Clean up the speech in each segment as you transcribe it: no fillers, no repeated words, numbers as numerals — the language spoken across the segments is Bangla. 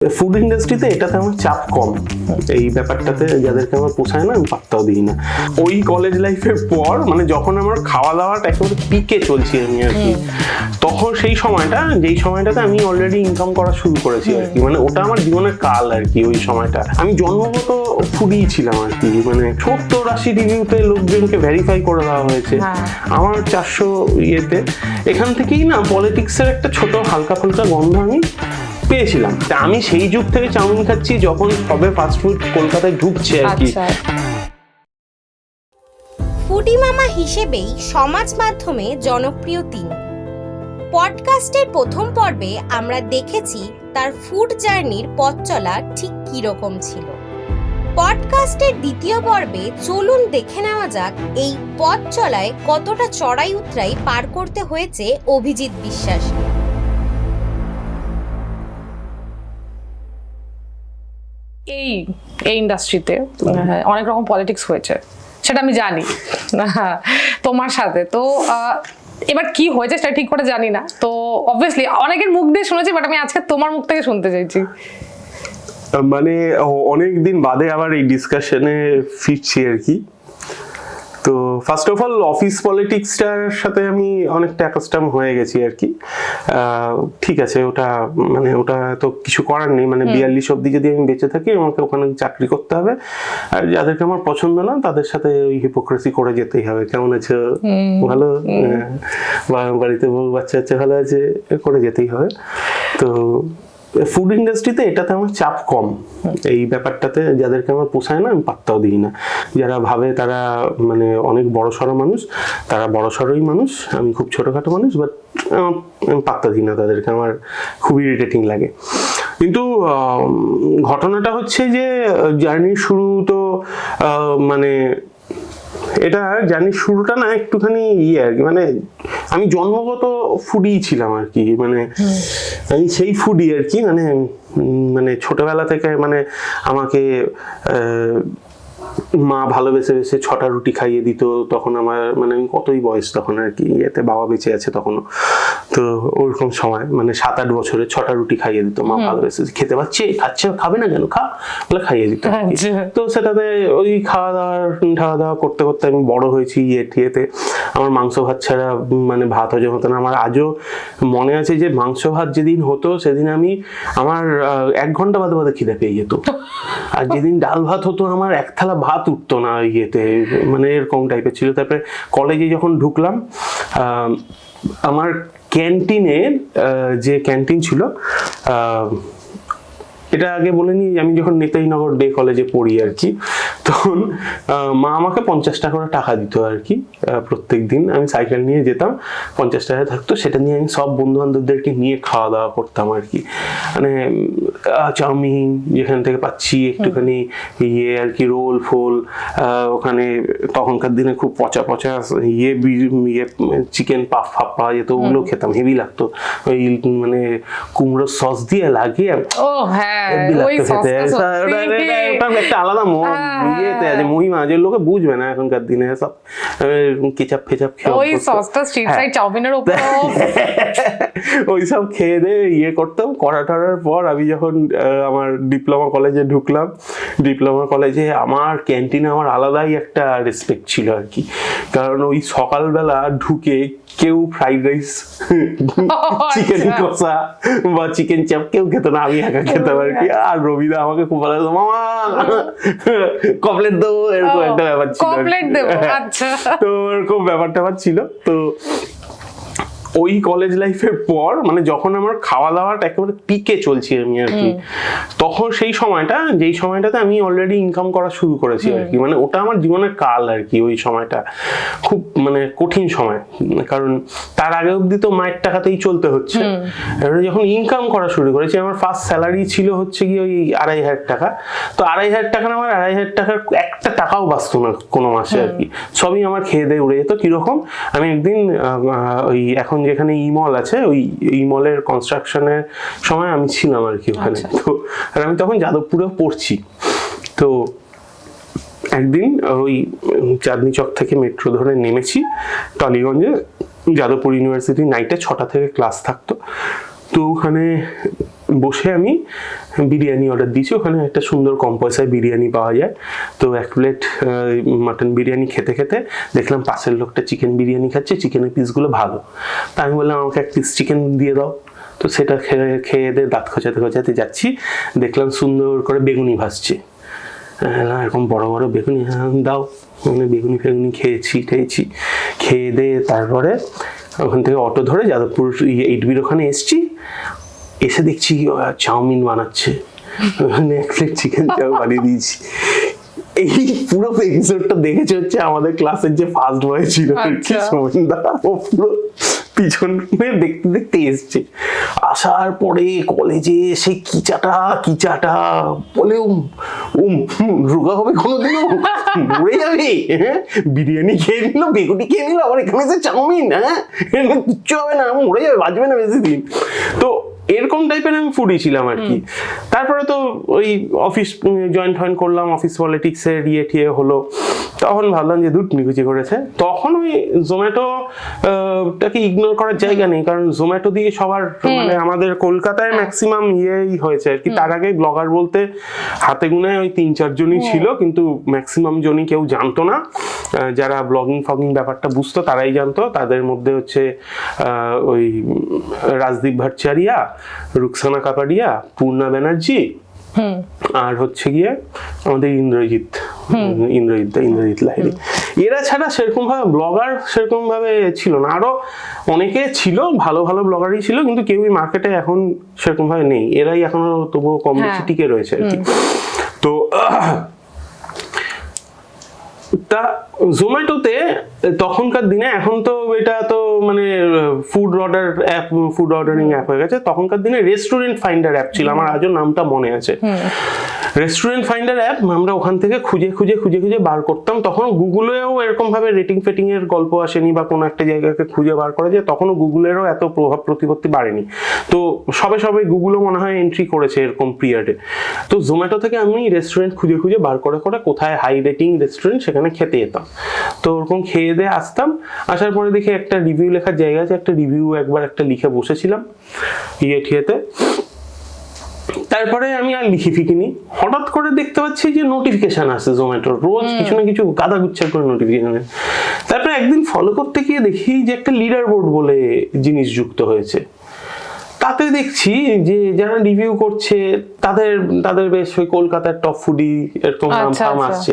ফুড ইন্ডাস্ট্রিতে এটাতে আমার চাপ কম, এই ব্যাপারটাতে যাদেরকে আমার পোষায় না আমি পাত্তাও দিই না। ওই কলেজ লাইফের পর মানে যখন আমার খাওয়া দাওয়াটা একেবারে পিকে চলছি আমি আর কি, তখন সেই সময়টা যেই সময়টাতে আমি অলরেডি ইনকাম করা শুরু করেছি আর কি, মানে ওটা আমার জীবনের কাল আর কি। ওই সময়টা আমি জন্মগত ফুডি ছিলাম আর কি, মানে 70-80 রিভিউতে লোকজনকে ভেরিফাই করে দেওয়া হয়েছে, আমার 400 ইয়েতে। এখান থেকেই না পলিটিক্সের একটা ছোট হালকা ফুলকা গন্ধ আমি পেয়েছিলাম। আমি সেই যুগ থেকে চাউমিন খাচ্ছি যখন সবে ফাস্টফুড কলকাতায় ঢুকছে আর কি। ফুডি মামা হিসেবেই সমাজ মাধ্যমে জনপ্রিয় তিনি। পডকাস্টের প্রথম পর্বে আমরা দেখেছি তার ফুড জার্নির পথ চলা ঠিক কিরকম ছিল। পডকাস্টের দ্বিতীয় পর্বে চলুন দেখে নেওয়া যাক এই পথ চলায় কতটা চড়াই উতরাই পার করতে হয়েছে অভিজিৎ বিশ্বাসকে। এই ইন্ডাস্ট্রিতে অনেক রকম পলিটিক্স হয়েছে, সেটা আমি জানি তোমার সাথে। তো এবার কি হয়েছে সেটা ঠিক করে জানি না, তো অবভিয়াসলি অনেকের মুখ দিয়ে শুনেছি, বাট আমি আজকে তোমার মুখ থেকে শুনতে চাইছি। মানে অনেকদিন বাদে আবার এই ডিসকাশনে ফিরছি আর কি। তো ফার্স্ট অফ অল অফিস পলিটিক্সটার সাথে আমি অনেকটা অ্যাকাস্টাম হয়ে গেছি আর কি। ঠিক আছে, ওটা মানে ওটা তো কিছু করার নেই, মানে 42 অব্দি যদি আমি বেঁচে থাকি আমাকে ওখানে চাকরি করতে হবে, আর যাদেরকে আমার পছন্দ না তাদের সাথে ওই হিপোক্রেসি করে যেতেই হবে। কেমন আছো, ভালো, বাড়িতে বউ বাচ্চা আছে, ভালো আছে, করে যেতেই হবে। তো ফুড ইন্ডাস্ট্রিতে এটাতে আমার চাপ কম, এই ব্যাপারটাতে যাদেরকে আমার পোষায় না আমি পাত্তাও দিই না। যারা ভাবে তারা মানে অনেক বড়সড় মানুষ, তারা বড়সড়ই মানুষ, আমি খুব ছোটখাটো মানুষ, বাট আমি পাত্তা দিই না তাদেরকে, আমার খুবই ইরিটেটিং লাগে। কিন্তু ঘটনাটা হচ্ছে যে জার্নির শুরু তো মানে এটা জার্নির শুরুটা না একটুখানি আর কি, মানে আমি জন্মগত ফুডি ছিলাম আর কি, মানে আমি সেই ফুডি আর কি, মানে ছোটবেলা থেকে মানে আমাকে মা ভালোবেসে বেসে 6টা রুটি খাইয়ে দিত। তখন আমার মানে আমি কতই বয়স তখন আর কি, এতে বাবা বেঁচে আছে তখনও, তো ওরকম সময় মানে 7-8 বছরে 6টা রুটি খাইয়ে দিত মা ভালোবেসে। খেতে পাচ্ছে, খাচ্ছে, খাবে না কেন, খা বলে খাইয়ে দিত। তো সেটাতে ওই খাওয়া দাওয়া করতে করতে আমি বড় হয়েছি ইয়েতে। আমার মাংস ভাত ছাড়া মানে ভাত হজম হতো না। আমার আজও মনে আছে যে মাংস ভাত যেদিন হতো সেদিন আমার 1 ঘন্টা বাদে বাদে খিদে পেয়ে যেত, আর যেদিন ডাল ভাত হতো আমার 1 থালা ভাত উঠতো না ইয়েতে, মানে এরকম টাইপের ছিল। তারপরে কলেজে যখন ঢুকলাম, আমার ক্যান্টিনের যে ক্যান্টিন ছিল, এটা আগে বলে নিই, আমি যখন নেতাজিনগর ডে কলেজে পড়ি আর কি, তখন মা আমাকে 50 টাকা করে টাকা দিত আর কি প্রত্যেক দিন। আমি সাইকেল নিয়ে যেতাম, 50 টাকা থাকতো, সেটা নিয়ে আমি সব বন্ধু বান্ধবদেরকে নিয়ে খাওয়া দাওয়া করতাম আর কি। মানে চাউমিন যেখান থেকে পাচ্ছি, একটুখানি ইয়ে আর কি, রোল ফোল, ওখানে তখনকার দিনে খুব পচা ইয়ে চিকেন পাফ পাওয়া যেত, ওগুলো খেতাম, হেভি লাগতো। ওই মানে কুমড়োর সস দিয়ে লাগিয়ে একটা আলাদা মহিমা, যে লোকে বুঝবে না এখনকার দিনে সব কেচাপ ফেচাপ ওই সব খেয়ে দিয়ে ইয়ে করতাম। করার পর আমি যখন আমার ডিপ্লোমা কলেজে ঢুকলাম, ডিপ্লোমা কলেজে আমার ক্যান্টিনে আমার আলাদাই একটা রেসপেক্ট ছিল আর কি, কারণ ওই সকালবেলা ঢুকে কেউ ফ্রাইড রাইস, চিকেন কষা বা চিকেন চাপ কেউ খেত না, আমি একা খেতাম আর কি। আর রবিদা আমাকে খুব ভালো লাগতো, মামা কমপ্লেট দেবো, এরকম একটা ব্যাপার ছিল। তো এরকম ব্যাপারটা ছিল। তো ওই কলেজ লাইফের পর মানে যখন আমার খাওয়া দাওয়াটা একেবারে পিকে চলছি আমি আর কি, তখন সেই সময়টা যেই সময়টাতে আমি অলরেডি ইনকাম করা শুরু করেছি আর কি, মানে ওটা আমার জীবনের কাল আর কি। ওই সময়টা খুব মানে কঠিন সময়, কারণ তার আগে অবধি তো মায়ের টাকাতেই চলতে হচ্ছে। এবারে যখন ইনকাম করা শুরু করেছি, আমার ফার্স্ট স্যালারি ছিল হচ্ছে কি ওই 2500 টাকা। তো 2500 টাকা না, আমার 2500 টাকার একটা টাকাও বাঁচতো না কোনো মাসে আর কি, সবই আমার খেয়ে দিয়ে উড়ে যেত। কিরকম, আমি একদিন ওই এখন যেখানে ইমল আছে, ওই ইমলের কনস্ট্রাকশনের সময় আমি ছিলাম আর কি ওখানে। তো আর আমি তখন যাদবপুরে পড়ছি। তো একদিন ওই চাঁদনি চক থেকে মেট্রো ধরে নেমেছি টালিগঞ্জে, যাদবপুর ইউনিভার্সিটি নাইটে 6টা থেকে ক্লাস থাকতো। তো ওখানে বসে আমি বিরিয়ানি অর্ডার দিয়েছি। ওখানে একটা সুন্দর কম পয়সায় বিরিয়ানি পাওয়া যায়। তো 1 প্লেট মাটন বিরিয়ানি খেতে খেতে দেখলাম পাশের লোকটা চিকেন বিরিয়ানি খাচ্ছে, চিকেনের পিসগুলো ভালো। তা আমি বললাম আমাকে 1 পিস চিকেন দিয়ে দাও। তো সেটা খেয়ে দিয়ে দাঁত খোঁচাতে খোঁচাতে যাচ্ছি, দেখলাম সুন্দর করে বেগুনি ভাজছে, এরকম বড় বড় বেগুনি, দাও। মানে বেগুনি ফেগুনি খেয়েছি খেয়ে দিয়ে তারপরে ওখান থেকে অটো ধরে যাদবপুর 8B ওখানে এসছি। এসে দেখছি চাউমিন বানাচ্ছে, মানে 1 প্লেট চিকেন চাউ বানিয়ে দিয়েছি। এই পুরো এপিসোডটা দেখেছে হচ্ছে আমাদের ক্লাসের যে ফার্স্ট বয় ছিল সোমেনদা, ও পুরো পিছনে দেখতে দেখতে এসছে। আসার পরে কলেজে সে কিচাটা বলে রোগা হবে কোনোদিনও, মরে যাবে। বিরিয়ানি খেয়ে নিল, বেগুনি খেয়ে নিল, আবার এখানে যে চাউমিন, কিচ্ছু হবে না, মরে যাবে, বাঁচবে না বেশি দিন। তো এরকম টাইপের আমি ফুডি ছিলাম আর কি। তারপরে তো ওই অফিস জয়েন করলাম, অফিস পলিটিক্সের টিয়ে হলো। তখন ভাবলাম যে দুধ নিকুচি করেছে। তখন ওই জোম্যাটোটাকে ইগনোর করার জায়গা নেই, কারণ জোম্যাটো দিয়ে সবার মানে আমাদের কলকাতায় ম্যাক্সিমাম হয়েছে আর কি। তার আগে ব্লগার বলতে হাতে গুনে ওই 3-4 জনই ছিল, কিন্তু ম্যাক্সিমাম জনই কেউ জানতো না। যারা ব্লগিং ব্যাপারটা বুঝতো তারাই জানতো। তাদের মধ্যে হচ্ছে ওই রাজদীপ ভট্টাচার্য, রুকসানা কাপাডিয়া, পূর্ণা ব্যানার্জি, আর হচ্ছে গিয়ে আমাদের ইন্দ্রজিৎ লাহিড়ী। এরা ছাড়া সেরকম ভাবে ব্লগার সেরকম ভাবে ছিল না। আরো অনেকে ছিল, ভালো ভালো ব্লগারই ছিল, কিন্তু কেউই মার্কেটে এখন সেরকম ভাবে নেই। এরাই এখনো তবুও কম বেশি টিকে রয়েছে আর কি। তো তা জোম্যাটোতে তখনকার দিনে, এখন তো এটা তো মানে ফুড অর্ডারিং অ্যাপ হয়ে গেছে, তখনকার দিনে রেস্টুরেন্ট ফাইন্ডার অ্যাপ ছিল, আমার আজও নামটা মনে আছে। রেস্টুরেন্ট ফাইন্ডার অ্যাপ আমরা ওখান থেকে খুঁজে বার করতাম। তখন গুগলেও এরকম ভাবে রেটিং ফেটিং এর গল্প আসেনি, বা কোনো একটা জায়গাকে খুঁজে বার করা যায়, তখনও গুগলেরও এত প্রভাব প্রতিপত্তি বাড়েনি। তো সবে গুগলও মনে হয় এন্ট্রি করেছে এরকম পিরিয়ডে। তো জোম্যাটো থেকে আমি রেস্টুরেন্ট খুঁজে বার করে কোথায় হাই রেটিং রেস্টুরেন্ট সেখানে খেতে যেতাম। তো ওরকম খেয়ে দিয়ে আসতাম। আসার পরে দেখি একটা রিভিউ লেখার জায়গা আছে, একটা রিভিউ একবার লিখে বসেছিলাম ঠিয়েতে। তারপরে আমি আর লিখিনি। হঠাৎ করে দেখতে পাচ্ছি যে নোটিফিকেশন আসে জোম্যাটোর, রোজ কিছু না কিছু গাদা গুচ্ছার করে নোটিফিকেশন। তারপরে একদিন ফলো করতে গিয়ে দেখি যে একটা লিডার বোর্ড বলে জিনিস যুক্ত হয়েছে। তাতে দেখছি যে যারা রিভিউ করছে তাদের বেশ ওই কলকাতার টপ ফুডি এরকম নাম আসছে।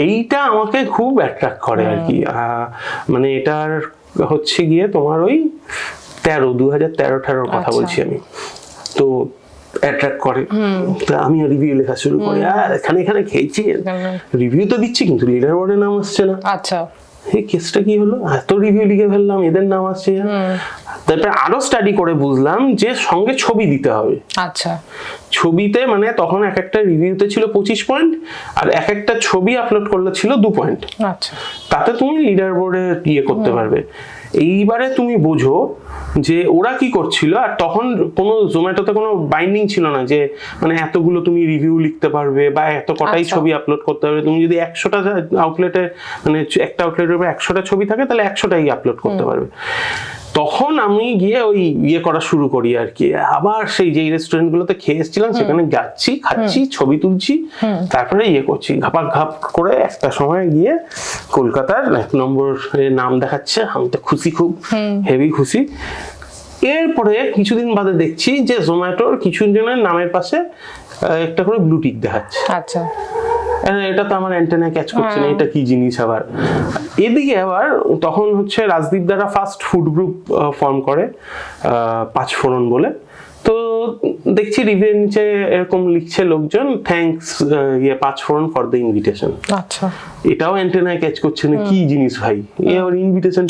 এইটা আমাকে খুব অ্যাট্রাক্ট করে আর কি। মানে এটার হচ্ছে গিয়ে তোমার ওই 2013-14 কথা বলছি আমি। তো অ্যাট্রাক্ট করে, আমি রিভিউ লেখা শুরু করি। এখানে খেয়েছি, রিভিউ তো দিচ্ছি কিন্তু লিডার বোর্ডের নাম আসছে না। আচ্ছা, এই কেসটা কি হলো? এত রিভিউ লিখে ফেললাম, এদের নাম আসছে। তারপরে আরো স্টাডি করে বুঝলাম যে সঙ্গে ছবি দিতে হবে। আচ্ছা, ছবিতে মানে তখন এক একটা রিভিউতে ছিল 25 পয়েন্ট, আর এক একটা ছবি আপলোড করলে ছিল 2 পয়েন্ট। আচ্ছা, তাতে তুমি লিডার বোর্ডে করতে পারবে। এইবারে তুমি বোঝো যে ওরা কি করছিল। আর তখন কোনো জোম্যাটোতে কোনো বাইন্ডিং ছিল না যে মানে এতগুলো তুমি রিভিউ লিখতে পারবে বা এত কটাই ছবি আপলোড করতে পারবে। তুমি যদি 100টা আউটলেটে মানে একটা আউটলেটের উপর 100টা ছবি থাকে, তাহলে 100টাই আপলোড করতে পারবে। তখন আমি গিয়ে ওই করা শুরু করি আর কি। আবার সেই যেই রেস্টুরেন্ট গুলোতে খেয়ে এসেছিলাম সেখানে যাচ্ছি, খাচ্ছি, ছবি তুলছি, তারপরে করছি ঘাপ করে। একটা সময় গিয়ে কলকাতার 1 নম্বর নাম দেখাচ্ছে, আমি তো খুশি, খুব হেভি খুশি। এরপরে কিছুদিন বাদে দেখছি যে জোম্যাটোর কিছু জনের নামের পাশে একটা করে ব্লু টিক দেখাচ্ছে। আচ্ছা, এটা তো আমার অ্যান্টেনা ক্যাচ করছে না, এটা কি জিনিস আবার। এদিকে আবার তখন হচ্ছে রাজদীপ দ্বারা ফার্স্ট ফুড গ্রুপ ফর্ম করে 5 ফোড়ন বলে। তো দেখছি রিভিউর নিচে এরকম লিখছে লোকজন, থ্যাঙ্কস 5 ফোড়ন ফর দ্য ইনভিটেশন। আচ্ছা, এটাও অ্যান্টেনায় ক্যাচ করছে না, কি জিনিস ভাই। আবার ইনভিটেশন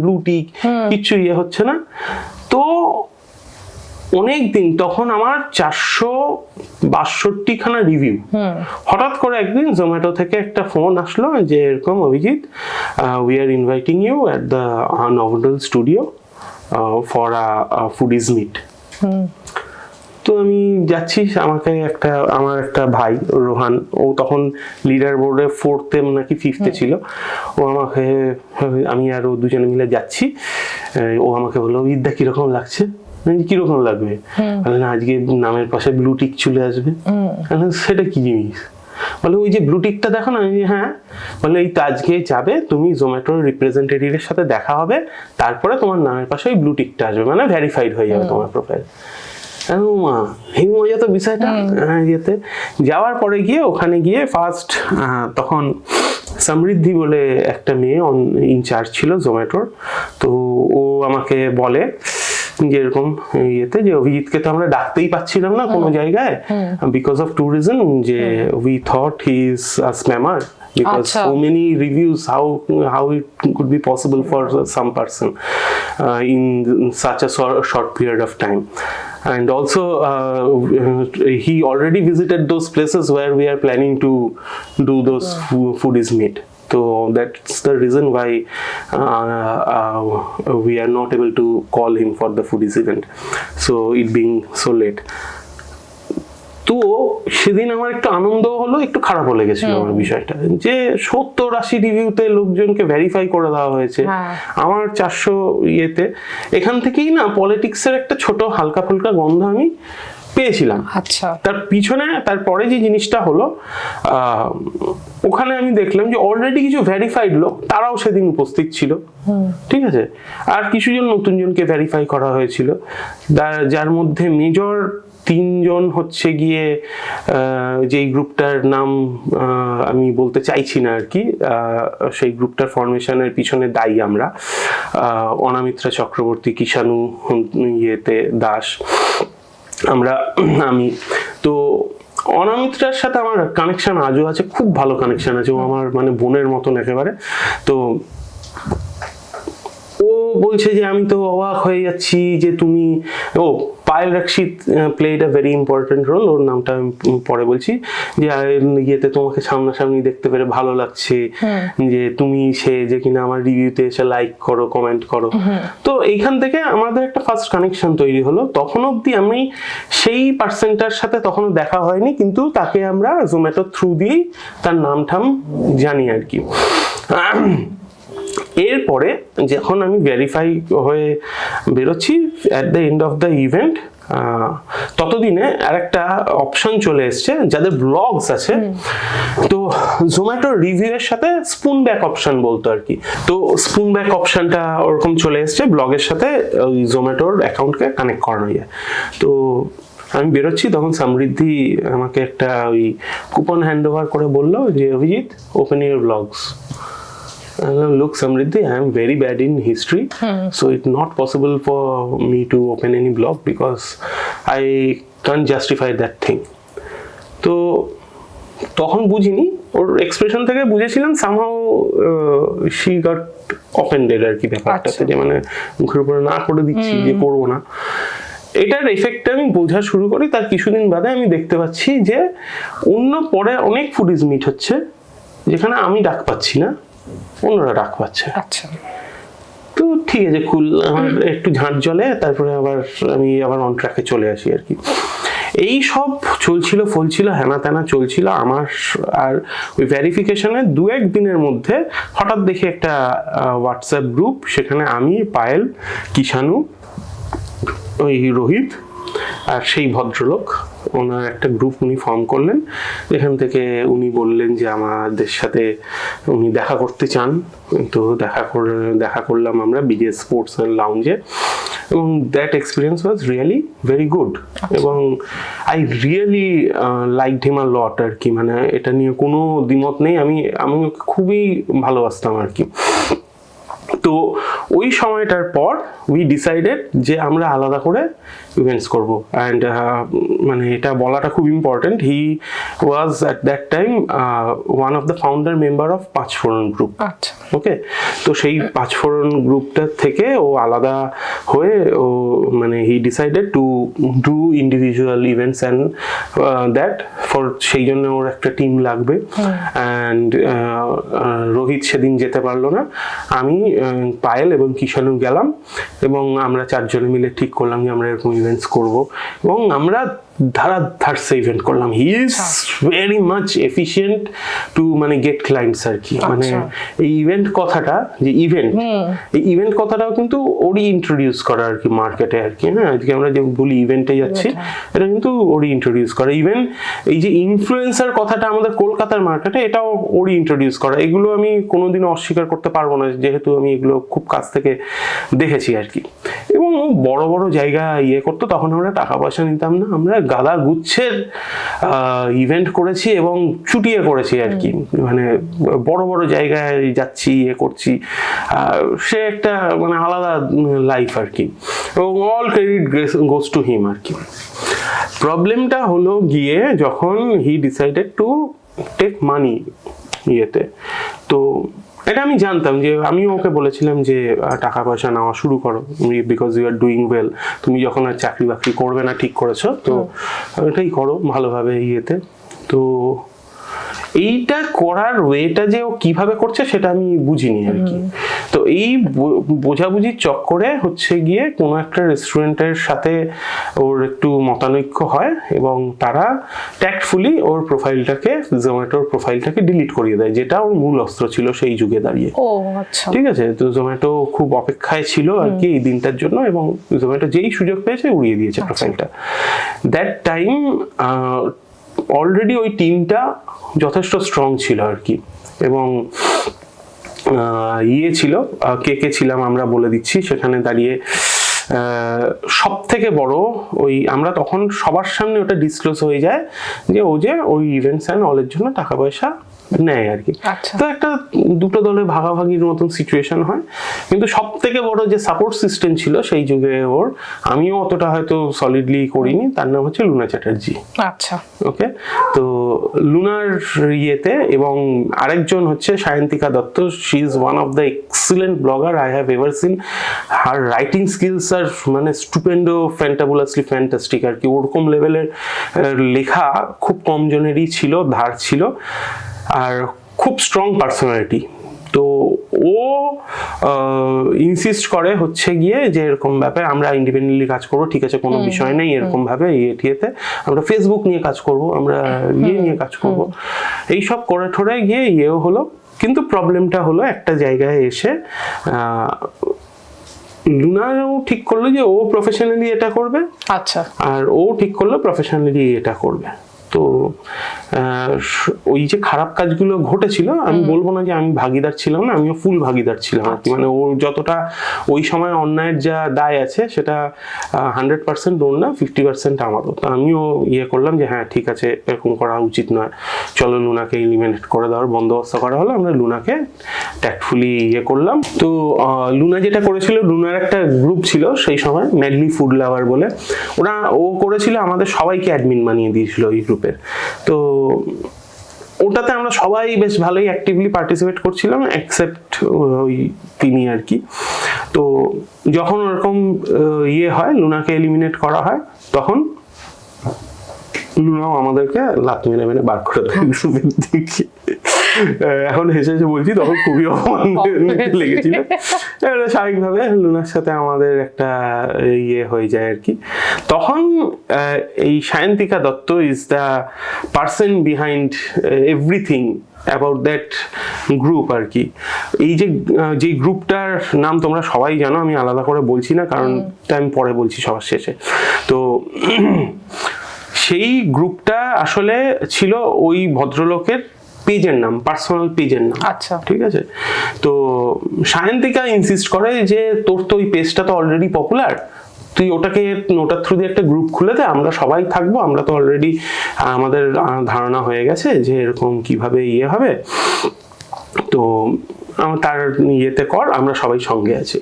ব্লু টিক কিচ্ছু হচ্ছে না। তো অনেক দিন তখন আমার 462 খানা রিভিউ। হঠাৎ করে একদিন জোম্যাটো থেকে একটা ফোন আসলো যে এরকম, Abhijit, we are inviting you at the Novodol studio for a foodies meet. তো আমি যাচ্ছি, আমার একটা ভাই রোহান, ও তখন লিডার বোর্ডে 4th নাকি 5th ছিল। ও আমি আর ও দুজনে মিলে যাচ্ছি। ও আমাকে বললো, ঈদটা কিরকম লাগছে? কিরকম লাগবে? বলে না, আজকে নামের পাশে ব্লু টিক চলে আসবে। সেটা কি জিনিস? বলে ওই যে ব্লু টিকটা দেখো না। হ্যাঁ। বলে এই তো আজকে যাবে তুমি, জোম্যাটোর রিপ্রেজেন্টেটিভের সাথে দেখা হবে, তারপরে তোমার নামের পাশে ওই ব্লু টিকটা আসবে, মানে ভেরিফাইড হয়ে যাবে তোমার প্রোফাইল। এই মজা তো বিষয়টা। ইয়েতে যাওয়ার পরে গিয়ে ওখানে গিয়ে ফার্স্ট তখন সমৃদ্ধি বলে একটা মেয়ে ইনচার্জ ছিল জোম্যাটোর। তো ও আমাকে বলে যেরকম ইয়েতে যে অভিজিৎকে তো আমরা ডাকতেই পাচ্ছিলাম না কোনো জায়গায়, বিকজ অফ টু রিজন, যে we thought he is a spammer, because so many reviews, how it could be possible for some person in such a short period of time. And also he already visited those places where we are planning to do those foodies meet. So that's the reason why we are not able to call him for the foodies event, so it being so late. তো সেদিন আমার একটু আনন্দ হলো, একটু খারাপও লেগেছিল আমার বিষয়টা, যে 70-80 রিভিউতে লোকজনকে ভেরিফাই করে দেওয়া হয়েছে, আমার 400 ইয়েতে। এখান থেকেই না পলিটিক্সের একটা ছোট হালকা ফুলকা গন্ধ আমি পেয়েছিলাম। আচ্ছা। তার পিছনে তারপরে যে জিনিসটা হলো, ওখানে আমি দেখলাম যে অলরেডি কিছু ভেরিফাইড লোক তারাও সেদিন উপস্থিত ছিল, ঠিক আছে। আর কিছুজন নতুন জনকে ভেরিফাই করা হয়েছিল, যার মধ্যে মেজর 3 জন হচ্ছে গিয়ে যেই গ্রুপটার নাম আমি বলতে চাইছি না আর কি, সেই গ্রুপটার ফরমেশনের পিছনে দায়ী আমরা, অনামিত্রা চক্রবর্তী, কিষাণু ইয়েতে দাস, আমি। তো অনামিত্রার সাথে আমার কানেকশন আজও আছে, খুব ভালো কানেকশন আছে, ও আমার মানে বোনের মতন একেবারে। তো ও বলছে যে আমি তো অবাক হয়ে যাচ্ছি যে তুমি, Payel Rakshit played a very important role, ওর নামটা আমি পরে বলছি, যে ইয়েতে তোমাকে সামনাসামনি দেখতে পেরে ভালো লাগছে, যে তুমি সে যে কিনা আমার রিভিউতে এসে লাইক করো, কমেন্ট করো। তো এইখান থেকে আমাদের একটা ফার্স্ট কানেকশন তৈরি হলো। তখন অবধি আমি সেই পার্সনটার সাথে তখনও দেখা হয়নি, কিন্তু তাকে আমরা জোম্যাটো থ্রু দিয়েই তার নাম ঠাম জানি আর কি। এরপরে যখন আমি ভেরিফাই হয়ে বেরোচ্ছি at the end of the event, ততদিনে আরেকটা অপশন চলে এসছে, যাদের ব্লগস আছে, তো জোম্যাটোর রিভিউয়ের সাথে স্পুন ব্যাক অপশন বলতো আর কি। তো স্পুন ব্যাক অপশনটা ওরকম চলে এসছে, ব্লগের সাথে ওই জোম্যাটোর অ্যাকাউন্টকে কানেক্ট করানো যায়। তো আমি বেরোচ্ছি, তখন সমৃদ্ধি আমাকে একটা ওই কুপন হ্যান্ড ওভার করে বললো যে Abhijit, open your blogs. Look, Samriddhi, I am very bad in history, so it's not possible for me to open any blog because I can't justify that thing. তো তখন বুঝিনি, ওর এক্সপ্রেশন থেকে বুঝেছিলাম somehow she got offended আর কি ব্যাপারটাতে, যে মানে মুখের উপরে না করে দিচ্ছি যে করবো না। এটার এফেক্টটা আমি বোঝা শুরু করি, তার কিছুদিন বাদে আমি দেখতে পাচ্ছি যে অন্য পরে অনেক ফুডিজ মিট হচ্ছে, যেখানে আমি ডাক পাচ্ছি না, অন্যরা ডাক পাচ্ছে। আচ্ছা। তো ঠিক আছে, কুল, আমার একটু ঝাঁট জ্বলে, তারপরে আমি আবার অন ট্র্যাকে চলে আসি আর কি। এই সব চলছিল, ফলছিল, হেনা তেনা চলছিল আমার। আর ওই ভেরিফিকেশনের 2-1 দিনের মধ্যে হঠাৎ দেখি একটা হোয়াটসঅ্যাপ গ্রুপ, সেখানে আমি, পায়েল, কিষাণু, ওই রোহিত আর সেই ভদ্রলোক, ওনার একটা গ্রুপ উনি ফর্ম করলেন। এখান থেকে উনি বললেন যে আমাদের সাথে উনি দেখা করতে চান। তো দেখা করলাম আমরা বিজে স্পোর্টস লাউঞ্জে, এবং that experience was really very good, এবং আই রিয়েলি লাইকড হিম আ লট আর কি। মানে এটা নিয়ে কোনো দ্বিমত নেই, আমি ওকে খুবই ভালোবাসতাম আর কি। তো ওই সময়টার পর উই ডিসাইডেড যে আমরা আলাদা করে ইভেন্টস করব। অ্যান্ড মানে এটা বলাটা খুব important, he was at that time one of the founder member of panch phoron group. আচ্ছা। ওকে, তো সেই পাঁচফোড়ন গ্রুপটা থেকে ও আলাদা হয়ে ও মানে হি decided to do individual events and that for, সেই জন্য ওর একটা টিম লাগবে। অ্যান্ড রোহিত সেদিন যেতে পারলো না, আমি, পায়েল এবং কিষাণু গেলাম, এবং আমরা 4 জনে মিলে ঠিক করলাম যে আমরা এরকম ইভেন্টস করব। এবং আমরা ধারাধারসে ইভেন্ট করলাম। He is very much efficient to মানে গেট ক্লায়েন্টস আর কি। মানে এই ইভেন্ট কথাটা, যে ইভেন্ট, এই ইভেন্ট কথাটাও কিন্তু ওরই ইন্ট্রোডিউস করা আর কি মার্কেটে আর কি। হ্যাঁ, আজকে আমরা যে বলি ইভেন্টে যাচ্ছি, এটা কিন্তু ওরই ইন্ট্রোডিউস করা। ইভেন এই যে ইনফ্লুয়েন্সার কথাটা আমাদের কলকাতার মার্কেটে, এটাও ওরই ইন্ট্রোডিউস করা। এগুলো আমি কোনোদিনও অস্বীকার করতে পারবো না, যেহেতু আমি এগুলো খুব কাছ থেকে দেখেছি আর কি। এবং বড় বড় জায়গা ইয়ে করতো, তখন আমরা টাকা পয়সা নিতাম না, আমরা গাদা গুচ্ছের ইভেন্ট করেছি এবং চুটিয়ে করেছি আর কি। মানে বড় বড় জায়গায় যাচ্ছি, ইয়ে করছি, সে একটা মানে আলাদা লাইফ আর কি। এবং all credit goes to him আর কি। প্রবলেমটা হলো গিয়ে যখন he decided to take money ইয়েতে। তো এটা আমি জানতাম, যে আমিও ওকে বলেছিলাম যে টাকা পয়সা নেওয়া শুরু করো, because you are doing well. তুমি যখন আর চাকরি বাকরি করবে না ঠিক করেছো, তো এটাই করো ভালোভাবে ইয়েতে। তো এইটা করার ওয়েটা যে ও কিভাবে করছে সেটা আমি বুঝিনি আর কি। তো এই বোঝাবুঝির চক্করে হচ্ছে গিয়ে কোনো একটা রেস্টুরেন্টের সাথে ওর একটু মতানৈক্য হয় এবং তারা ট্যাক্টফুলি ওর প্রোফাইলটাকে, জোম্যাটোর প্রোফাইলটাকে ডিলিট করিয়ে দেয়, যেটা ওর মূল অস্ত্র ছিল সেই যুগে দাঁড়িয়ে। ও আচ্ছা, ঠিক ঠিক আছে। তো জোম্যাটো খুব অপেক্ষায় ছিল আর কি এই দিনটার জন্য, এবং জোম্যাটো যেই সুযোগ পেয়েছে উড়িয়ে দিয়েছে প্রোফাইলটা। দ্যাট টাইম অলরেডি ওই টিমটা যথেষ্ট স্ট্রং ছিল আর কি। এবং ইয়ে ছিল, কে কে ছিলাম আমরা বলে দিচ্ছি সেখানে দাঁড়িয়ে। সব থেকে বড়, ওই আমরা তখন সবার সামনে ওটা ডিসক্লোজ হয়ে যায় যে ও যে ওই ইভেন্টস অ্যান্ড অলের জন্য টাকা পয়সা নেয় আর কি। তো একটা দুটো দলে ভাগাভাগির মতন সিচুয়েশন হয়। কিন্তু সব থেকে বড় যে সাপোর্ট সিস্টেম ছিল সেই যুগে ওর, আমিও অতটা হয়তো সলিডলি করিনি, তার নাম হচ্ছে লুনা চ্যাটার্জি। আচ্ছা, ওকে। তো লুনার ইয়েতে, এবং আরেকজন হচ্ছে Sayantika Dutta. She is one of the excellent blogger I have ever seen. Her writing skills আর মানে স্টুপেন্ডো, ফ্যান্টাবুলাসলি ফ্যান্টাস্টিক আর কি। ওরকম লেভেলের লেখা খুব কম জনেরই ছিল, ধার ছিল, আর খুব স্ট্রং পার্সোনালিটি। তো ও ইনসিস্ট করে হচ্ছে গিয়ে যে এরকম ব্যাপারে আমরা ইন্ডিপেন্ডেন্টলি কাজ করবো, ঠিক আছে, কোনো বিষয় নেই, এরকম ভাবে ইয়েতে আমরা ফেসবুক নিয়ে কাজ করব, আমরা ইয়ে নিয়ে কাজ করব, এইসব করে ঠোরে গিয়ে ইয়েও হলো। কিন্তু প্রবলেমটা হলো একটা জায়গায় এসে লুনাও ঠিক করলো যে ও প্রফেশনালি এটা করবে, আচ্ছা, আর ও ঠিক করলো প্রফেশনালি এটা করবে। তো ওই যে খারাপ কাজগুলো ঘটেছিল, আমি বলবো না যে আমি ভাগিদার ছিলাম না, আমিও ফুল ভাগিদার ছিলাম আর কি। মানে ওর যতটা ওই সময় অন্যায়ের যা দায় আছে সেটা 100% ওর না, 50% আমারও। তো আমিও ইয়ে করলাম যে হ্যাঁ ঠিক আছে, এরকম করা উচিত নয়, চলো লুনাকে এলিমিনেট করে দেওয়ার বন্দোবস্ত করা হলো। আমরা লুনাকে ট্যাক্টফুলি ইয়ে করলাম। তো লুনা যেটা করেছিল, লুনার একটা গ্রুপ ছিল সেই সময়, ম্যাডলি ফুড লাভার বলে। ও করেছিল আমাদের সবাইকে অ্যাডমিন বানিয়ে দিয়েছিল ওই গ্রুপের। তো ওটাতে আমরা সবাই বেশ ভালোই অ্যাক্টিভলি পার্টিসিপেট করছিলাম, এক্সেপ্ট ওই তিনি আর কি। তো যখন ওরকম ইয়ে হয়, লুনাকে এলিমিনেট করা হয়, তখন লুনাও আমাদেরকে লাত মেরে মেরে বার করে দেয় গ্রুপের দিকে। এখন হেসে হেসে বলছি, তখন খুবই অপমান লেগেছিল। স্বাভাবিকভাবে লুনার সাথে আমাদের একটা ইয়ে হয়ে যায় আর কি। তখন এই Sayantika Dutta is the person behind everything about that group আর কি। এই যে গ্রুপটার নাম তোমরা সবাই জানো, আমি আলাদা করে বলছি না, কারণ আমি পরে বলছি সবার শেষে। তো সেই গ্রুপটা আসলে ছিল ওই ভদ্রলোকের পেজের নাম, পার্সোনাল পেজের নাম। আচ্ছা, ঠিক আছে। তো সায়ন্তিকা ইনসিস্ট করে যে তোর তো ওই পেজটা তো অলরেডি পপুলার, তুই ওটার থ্রু দিয়ে একটা গ্রুপ খুলে দে, আমরা সবাই থাকবো, আমরা তো অলরেডি আমাদের ধারণা হয়ে গেছে যে এরকম কিভাবে ইয়ে হবে, তো তার ইয়েতে কর, আমরা সবাই সঙ্গে আছি।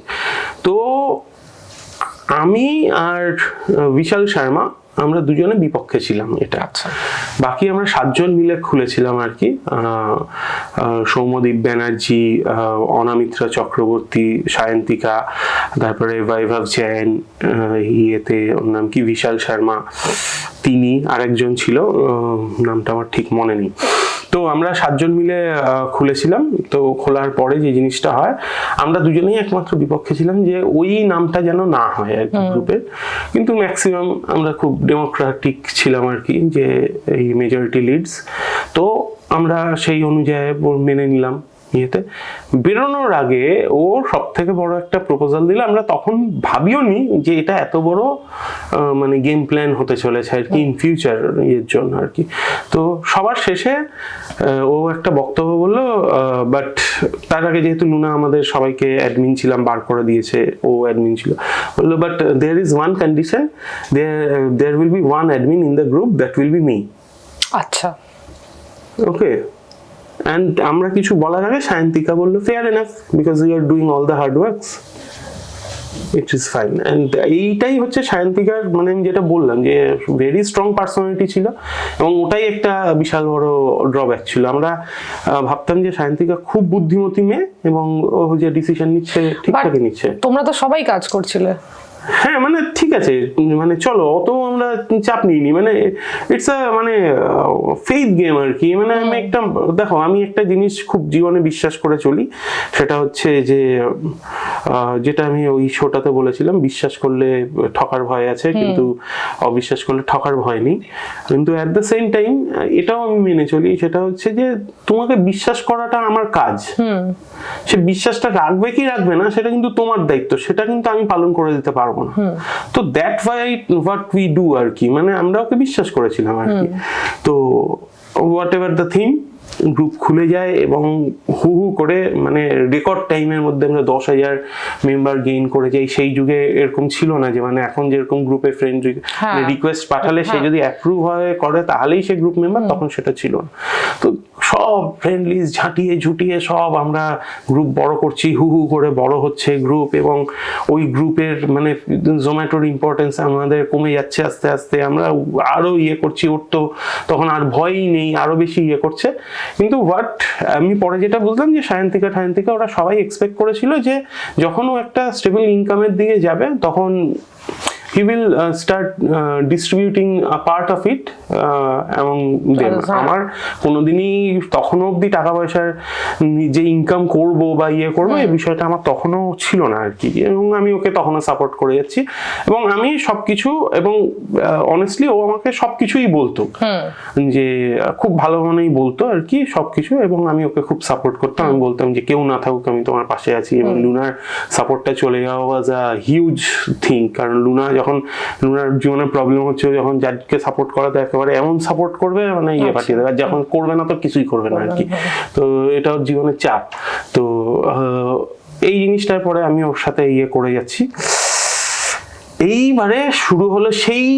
তো আমি আর বিশাল শর্মা আমরা দুজনে বিপক্ষে ছিলাম এটা। বাকি আমরা 7 জন মিলে খুলেছিলাম আর কি। সৌম্যদীপ ব্যানার্জি, অনামিত্রা চক্রবর্তী, সায়ন্তিকা, তারপরে বৈভব জৈন, ইয়েতে ওর নাম কি বিশাল শর্মা, তিনি আরেকজন ছিল, নামটা আমার ঠিক মনে নেই। তো তো আমরা 7 জন মিলে খুলেছিলাম। তো খোলার পরে যে জিনিসটা হয়, আমরা দুজনেই একমাত্র বিপক্ষে ছিলাম যে ওই নামটা যেন না হয় আর কি গ্রুপের, কিন্তু ম্যাক্সিমাম আমরা খুব ডেমোক্রেটিক ছিলাম আর কি, যে এই মেজরিটি লিডস। তো আমরা সেই অনুযায়ী মেনে নিলাম। ইয়েতে বেরোনোর আগে ও সব থেকে বড় একটা প্রপোজাল দিল, আমরা তখন ভাবিও নি যে এটা এত বড় মানে গেম প্ল্যান হতে চলেছে আর কি ইন ফিউচার এর জন্য আর কি। তো সবার শেষে ও একটা বক্তব্য বললো, বাট তার আগে যেহেতু লুনা আমাদের সবাইকে অ্যাডমিন ছিলাম বার করে দিয়েছে, ও অ্যাডমিন ছিল, বললো but there is one condition, there will be one admin in the group, that will be me. আচ্ছা, ওকে। অ্যান্ড আমরা কিছু বলার আগে সায়ন্তিকা বললো fair enough, because you are doing all the hard works, it is fine. And এইটাই হচ্ছে সায়ন্তিকার, মানে আমি যেটা বললাম যে ভেরি স্ট্রং পার্সোনালিটি ছিল, এবং ওটাই একটা বিশাল বড় ড্রব্যাক ছিল। আমরা ভাবতাম যে সায়ন্তিকা খুব বুদ্ধিমতী মেয়ে, এবং ও যে ডিসিশন নিচ্ছে ঠিকঠাকই নিচ্ছে। তোমরা তো সবাই কাজ করছিলে। হ্যাঁ মানে ঠিক আছে, মানে চলো অত আমরা চাপ নিইনি, মানে ইটস আ মানে ফেইথ গেম আর কি। মানে আমি একটা, দেখো আমি একটা জিনিস খুব জীবনে বিশ্বাস করে চলি, সেটা হচ্ছে যে যেটা আমি ওই শোটাতে বলেছিলাম, বিশ্বাস করলে ঠকার ভয় আছে, কিন্তু অবিশ্বাস করলে ঠকার ভয় নেই। কিন্তু অ্যাট দ্য সেম টাইম এটাও আমি মেনে চলি, সেটা হচ্ছে যে তোমাকে বিশ্বাস করাটা আমার কাজ, সে বিশ্বাসটা রাখবে কি রাখবে না সেটা কিন্তু তোমার দায়িত্ব, সেটা কিন্তু আমি পালন করে দিতে পারবো না। তো দ্যাট হোয়াট উই ডু আর কি, মানে আমরা ওকে বিশ্বাস করেছিলাম আর কি। তো what ever the thing, group খুলে যায়, এবং হু হু করে মানে রেকর্ড টাইমের মধ্যে আমরা 10,000 মেম্বার গেইন করে যাই। সেই যুগে এরকম ছিল না যে মানে এখন যেরকম গ্রুপে ফ্রেন্ড রিকোয়েস্ট পাঠালে সে যদি অ্যাপ্রুভ হয় করে তাহলেই সে গ্রুপ মেম্বার, তখন সেটা ছিল না। তো সব ফ্রেন্ড লিস্ট ঝাঁটিয়ে ঝুটিয়ে সব আমরা গ্রুপ বড় করছি, হু হু করে বড় হচ্ছে গ্রুপ, এবং ওই গ্রুপের মানে জোম্যাটোর ইম্পর্টেন্স আমাদের কমে যাচ্ছে আস্তে আস্তে। আমরা আরো ইয়ে করছি, ওর তো তখন আর ভয়ই নেই, আরো বেশি ইয়ে করছে। কিন্তু হোয়াট আমি পরে যেটা বুঝলাম যে সায়ন্তিকা ওরা সবাই এক্সপেক্ট করেছিল যে যখন ও একটা স্টেবল ইনকামের দিকে যাবে, তখন he will start distributing a part of it among them. আমার কোনোদিনই তখনও অবধি টাকা পয়সার যে ইনকাম করব বা ইয়ে করবো এই বিষয়টা আমার তখনও ছিল না আর কি, এবং আমি ওকে তখনও সাপোর্ট করে যাচ্ছি। এবং আমি সবকিছু, এবং অনেস্টলি ও আমাকে সবকিছুই বলতো, যে খুব ভালো মনেই বলতো আর কি সবকিছু, এবং আমি ওকে খুব সাপোর্ট করতাম। আমি বলতাম যে কেউ না থাকুক আমি তোমার পাশে আছি, এবং লুনার সাপোর্টটা চলে যাওয়া ওয়াজ আ হিউজ থিং। কারণ লুনার জীবনে প্রবলেম হচ্ছে, যখন যাকে সাপোর্ট করাতে একেবারে এমন সাপোর্ট করবে মানে ইয়ে পাঠিয়ে দেবে, আর যখন করবে না তো কিছুই করবে না আর কি। তো এটা ওর জীবনের চাপ। তো এই জিনিসটার পরে আমি ওর সাথে ইয়ে করে যাচ্ছি। এইবারে শুরু হলো সেই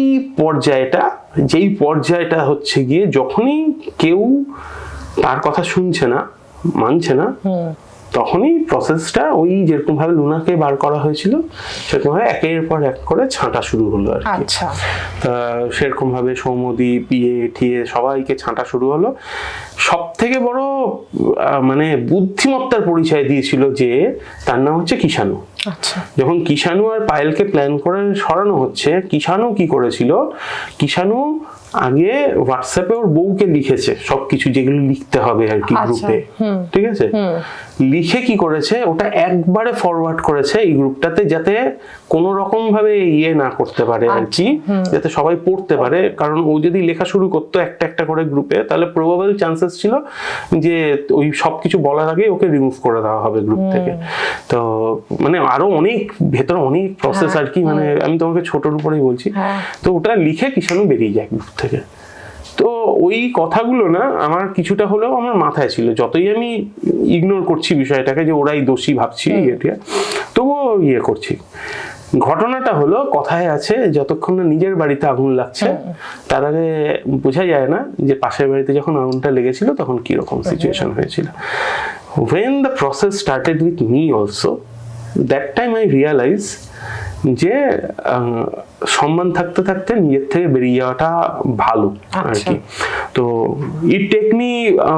পর্যায়টা, যেই পর্যায়টা হচ্ছে গিয়ে যখনই কেউ তার কথা শুনছে না, মানছে না, তখনই প্রসেসটা ওই যেরকম ভাবে লুনাকে বার করা হয়েছিল সেরকম ভাবে একের পর এক করে ছাঁটা শুরু হলো আর কি। আচ্ছা, তা সেরকম ভাবে সৌমদি পিএ ঠিয়ে সবাইকে ছাঁটা শুরু হলো। সব থেকে বড় মানে বুদ্ধিমত্তার পরিচয় দিয়েছিল যে তার নাম হচ্ছে কিষাণু। আচ্ছা, যখন কিষাণু আর পায়েলকে প্ল্যান করে সরানো হচ্ছে, কিষাণু কি করেছিল, কিষাণু আগে হোয়াটসঅ্যাপে ওর বউকে লিখেছে সবকিছু যেগুলো লিখতে হবে আর কি গ্রুপে, ঠিক আছে, লিখে কি করেছে ওটা একবারে ফরওয়ার্ড করেছে এই গ্রুপটাতে, যাতে কোনো রকম ভাবে ইয়ে না করতে পারে আর কি, যাতে সবাই পড়তে পারে। কারণ ও যদি লেখা শুরু করতো একটা একটা করে গ্রুপে, তাহলে প্রবাবল চান্সেস ছিল যে ওই সবকিছু বলার আগে ওকে রিমুভ করে দেওয়া হবে গ্রুপ থেকে। তো মানে আরো অনেক ভেতরে অনেক প্রসেস আর কি, মানে আমি তোমাকে ছোটর উপরেই বলছি। তো ওটা লিখে কিষাণু বেরিয়ে যায় গ্রুপ থেকে। তো ওই কথাগুলো না আমার কিছুটা হলেও আমার মাথায় ছিল, যতই আমি ইগনোর করছি বিষয়টাকে যে ওরাই দোষী ভাবছি এটা, তবুও ইয়ে করছি। ঘটনাটা হলো, কথায় আছে যতক্ষণ না নিজের বাড়িতে আগুন লাগছে তার আগে বোঝা যায় না যে পাশের বাড়িতে যখন আগুনটা লেগেছিল তখন কিরকম সিচুয়েশন হয়েছিল। When the process started with me also, that time I realized যে সম্মান থাকতে থাকতে নিজের থেকে বেরিয়ে যাওয়াটা ভালো আর কি। তো it take me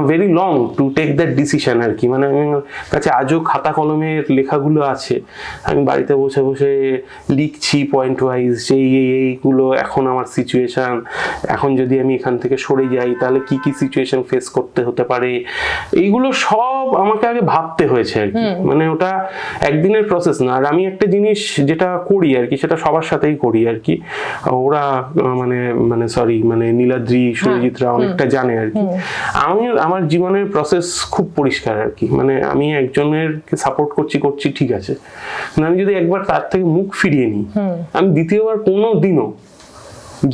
very long to take that decision আর কি। মানে আমার কাছে আজও খাতা কলমের লেখাগুলো আছে, আমি বাড়িতে বসে বসে লিখছি পয়েন্ট ওয়াইজ যে এইগুলো এখন আমার সিচুয়েশন, এখন যদি আমি এখান থেকে সরে যাই তাহলে কি কি সিচুয়েশন ফেস করতে হতে পারে, এইগুলো সব আমাকে আগে ভাবতে হয়েছে আর কি। মানে ওটা একদিনের প্রসেস না। আর আমি একটা জিনিস যেটা করি আর কি, সেটা সবার সাথেই করি আর কি, ওরা মানে সরি মানে নীলাদ্রি সুরজিৎরা অনেকটা জানে আর কি। আমি আমার জীবনের প্রসেস খুব পরিষ্কার আর কি। মানে আমি একজনের সাপোর্ট করছি ঠিক আছে, আমি যদি একবার তার থেকে মুখ ফিরিয়ে নিই, আমি দ্বিতীয়বার কোনো দিনও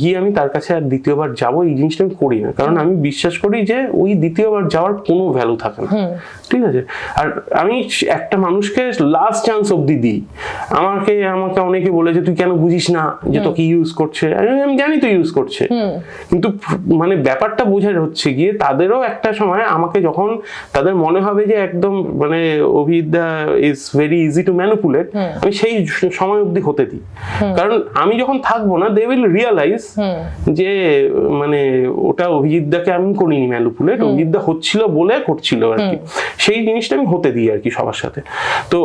গিয়ে আমি তার কাছে আর দ্বিতীয়বার যাবো এই জিনিসটা আমি করি না। কারণ আমি বিশ্বাস করি যে ওই দ্বিতীয়বার যাওয়ার কোনো ভ্যালু থাকে না, ঠিক আছে। আর আমি একটা মানুষকে লাস্ট চান্স অবধি দিই। আমাকে অনেকে বলেছে তুই কেন বুঝিস না যে তোকে ইউজ করছে, আমি জানি তো ইউজ করছে, কিন্তু মানে ব্যাপারটা বোঝার হচ্ছে গিয়ে তাদেরও একটা সময় আমাকে যখন তাদের মনে হবে যে একদম মানে Abhida is very easy to manipulate, আমি সেই সময় অবধি হতে দিই। কারণ আমি যখন থাকবো না দে উইল রিয়ালাইজ যে মানে ওটা অভিজিৎদাকে আমি করিনি ম্যানিপুলেট, অভিজিৎদা হচ্ছিল বলে করছিল আর কি। সেই জিনিসটা আমি হতে দিই আর কি সবার সাথে। তো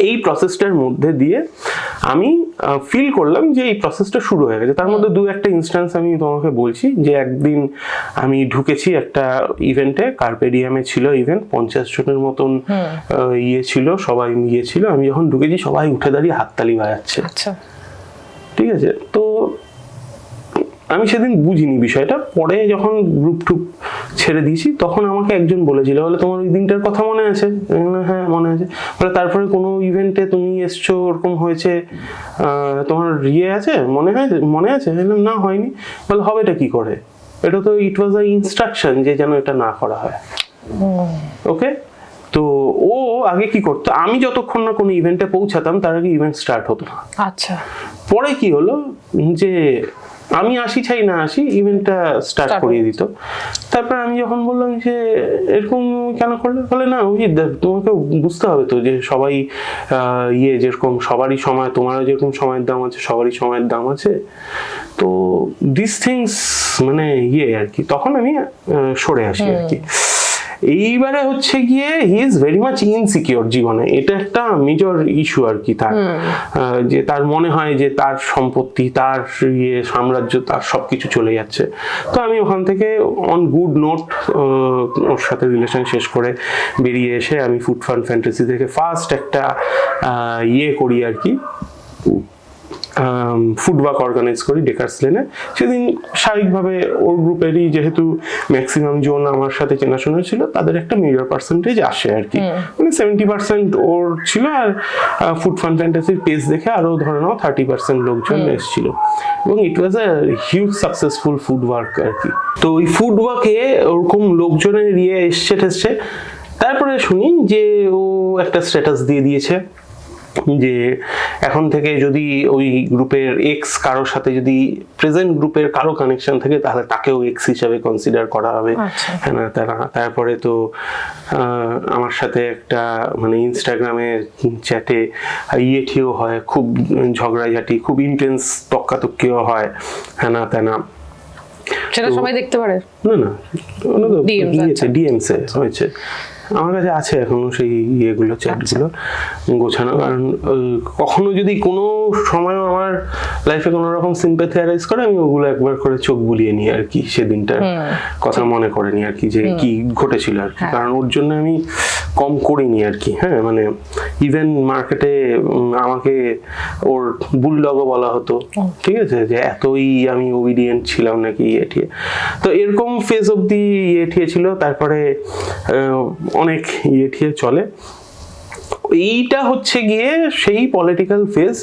এই প্রসেসটার মধ্যে দিয়ে আমি ফিল করলাম যে এই প্রসেসটা শুরু হয়ে গেছে। তার মধ্যে দু একটা ইনস্ট্যান্স আমি তোমাকে বলছি। যে একদিন আমি ঢুকেছি একটা ইভেন্টে, কার্পেডিয়ামে ছিল ইভেন্ট, 50 জনের মতন ছিল, সবাই ছিল। আমি যখন ঢুকেছি সবাই উঠে দাঁড়িয়ে হাততালি বাজাচ্ছে, ঠিক আছে। তো আমি সেদিন বুঝিনি বিষয়টা, পরে যখন গ্রুপ টুপ ছেড়ে দিয়েছি তখন আমাকে একজন বলেছিল, বলে তোমার ওই দিনটার কথা মনে আছে? হ্যাঁ মনে আছে। বলে তারপরে কোনো ইভেন্টে তুমি এসছো ওরকম হয়েছে, তোমার আছে মনে আছে? না হয়নি। বলে হবেটা কি করে, এটা তো ইট ওয়াজ আ ইনস্ট্রাকশন যে যেন এটা না করা হয়। ওকে, তো ও আগে কি করতো, আমি যতক্ষণ না কোনো ইভেন্টে পৌঁছাতাম তার আগে ইভেন্ট স্টার্ট হতো না। আচ্ছা, পরে কি হলো যে আমি আসি চাই না আসি ইভেন্টটা স্টার্ট করিয়ে দিত। তারপর আমি যখন বললাম যে এরকম কেন করলে, বলে না অভিজিৎ তোমাকে বুঝতে হবে তো যে সবাই যেরকম সবারই সময়, তোমারও যেরকম সময়ের দাম আছে সবারই সময়ের দাম আছে, তো দিস থিংস মানে আর কি। তখন আমি সরে আসি আর কি। এইবারে হচ্ছে গিয়ে হি ইজ ভেরি মাচ ইনসিকিউর জীবনে, এটা একটা মেজর ইস্যু আর কি তার। যে তার মনে হয় যে তার সম্পত্তি, তার সাম্রাজ্য, তার সবকিছু চলে যাচ্ছে। তো আমি ওখান থেকে অন গুড নোট ওর সাথে রিলেশন শেষ করে বেরিয়ে এসে আমি ফুড ফান ফ্যান্টাসি থেকে ফার্স্ট একটা করি আর কি, ফুড ওয়াক অর্গানাইজ করি ডেকার্স লেনে। সেদিন স্বাভাবিকভাবে ওর গ্রুপেরই যেহেতু ম্যাক্সিমাম জন আমার সাথে চেনাশোনা ছিল, তাদের একটা মেজর পার্সেন্টেজ আসে আর কি। মানে 70% ওর ছিল, আর ফুড ফান ফ্যান্টাসির পেজ দেখে আরো ধরে নাও 30% লোকজন এসেছিল। এবং it was a huge successful food work আর কি। তো ওই ফুড ওয়ার্কে ওরকম লোকজনের এসছে। তারপরে শুনি যে ও একটা স্ট্যাটাস দিয়ে দিয়েছে যে এখন থেকে যদি ওই গ্রুপের এক্স কারোর সাথে যদি প্রেজেন্ট গ্রুপের কারো কানেকশন থাকে তাহলে তাকেও এক্স হিসাবে কনসিডার করা হবে। হ্যাঁ, তারপরে তো আমার সাথে একটা মানে ইনস্টাগ্রামে চ্যাটে ঠিও হয়, খুব ঝগড়াঝাটি, খুব ইন্টেন্স তক্কাতক্কিও হয়, হ্যাঁ না তেনা। সেটা সবাই দেখতে পারে? না, ডিএমসে হয়েছে। আমার কাছে আছে এখনো সেই চ্যাটগুলো গোছানো। কারণ কখনো যদি কোনো সময় আমার লাইফে কোনো রকম সিম্প্যাথি অ্যারাইজ করে, আমি ওগুলো একবার করে চোখ বুলিয়ে নিই আর কি, সেদিনটার কথা মনে করে নি আর কি যে কি ঘটেছিল আর কি। কারণ ওর জন্য আমি কম করিনি আর কি। হ্যাঁ, মানে ইভেন মার্কেটে আমাকে ওর বুলডগও বলা হতো, ঠিক আছে, যে এতই আমি ওবিডিয়েন্ট ছিলাম নাকি এটিয়ে। তো এরকম ফেজ অবধি এটিয়ে ছিল। তারপরে অনেক ঠিয়ে চলে। এইটা হচ্ছে গিয়ে সেই পলিটিক্যাল ফেজ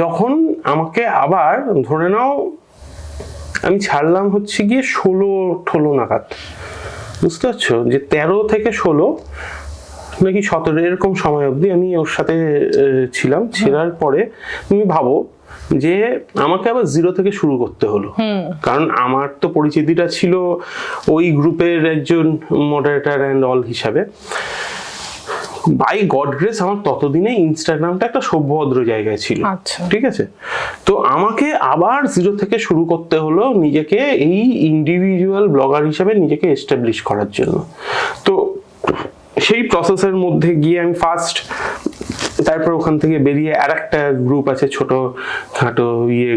যখন আমাকে আবার ধরে নাও আমি ছাড়লাম হচ্ছে গিয়ে 16 নাগাদ, বুঝতে পারছো, যে 13 থেকে 16 নাকি 17 এরকম সময় অবধি আমি ওর সাথে ছিলাম। ছেড়ার পরে তুমি ভাবো যে আমাকে আবার 0 থেকে শুরু করতে হলো। কারণ আমার তো পরিচিতিটা ছিল ওই গ্রুপের একজন মডারেটর অ্যান্ড অল হিসাবে। বাই গড গ্রেস আমার ততদিনে ইনস্টাগ্রামটা একটা সভ্যভদ্র জায়গায় ছিল, আচ্ছা। ঠিক আছে। তো আমাকে আবার জিরো থেকে শুরু করতে হলো নিজেকে এই ইন্ডিভিজুয়াল ব্লগার হিসেবে নিজেকে এস্টাবলিশ করার জন্য। তো সেই প্রসেসের মধ্যে গিয়ে আমি ফার্স্ট, তারপর ওখান থেকে বেরিয়ে আর একটা গ্রুপ আছে, ছোট খাটো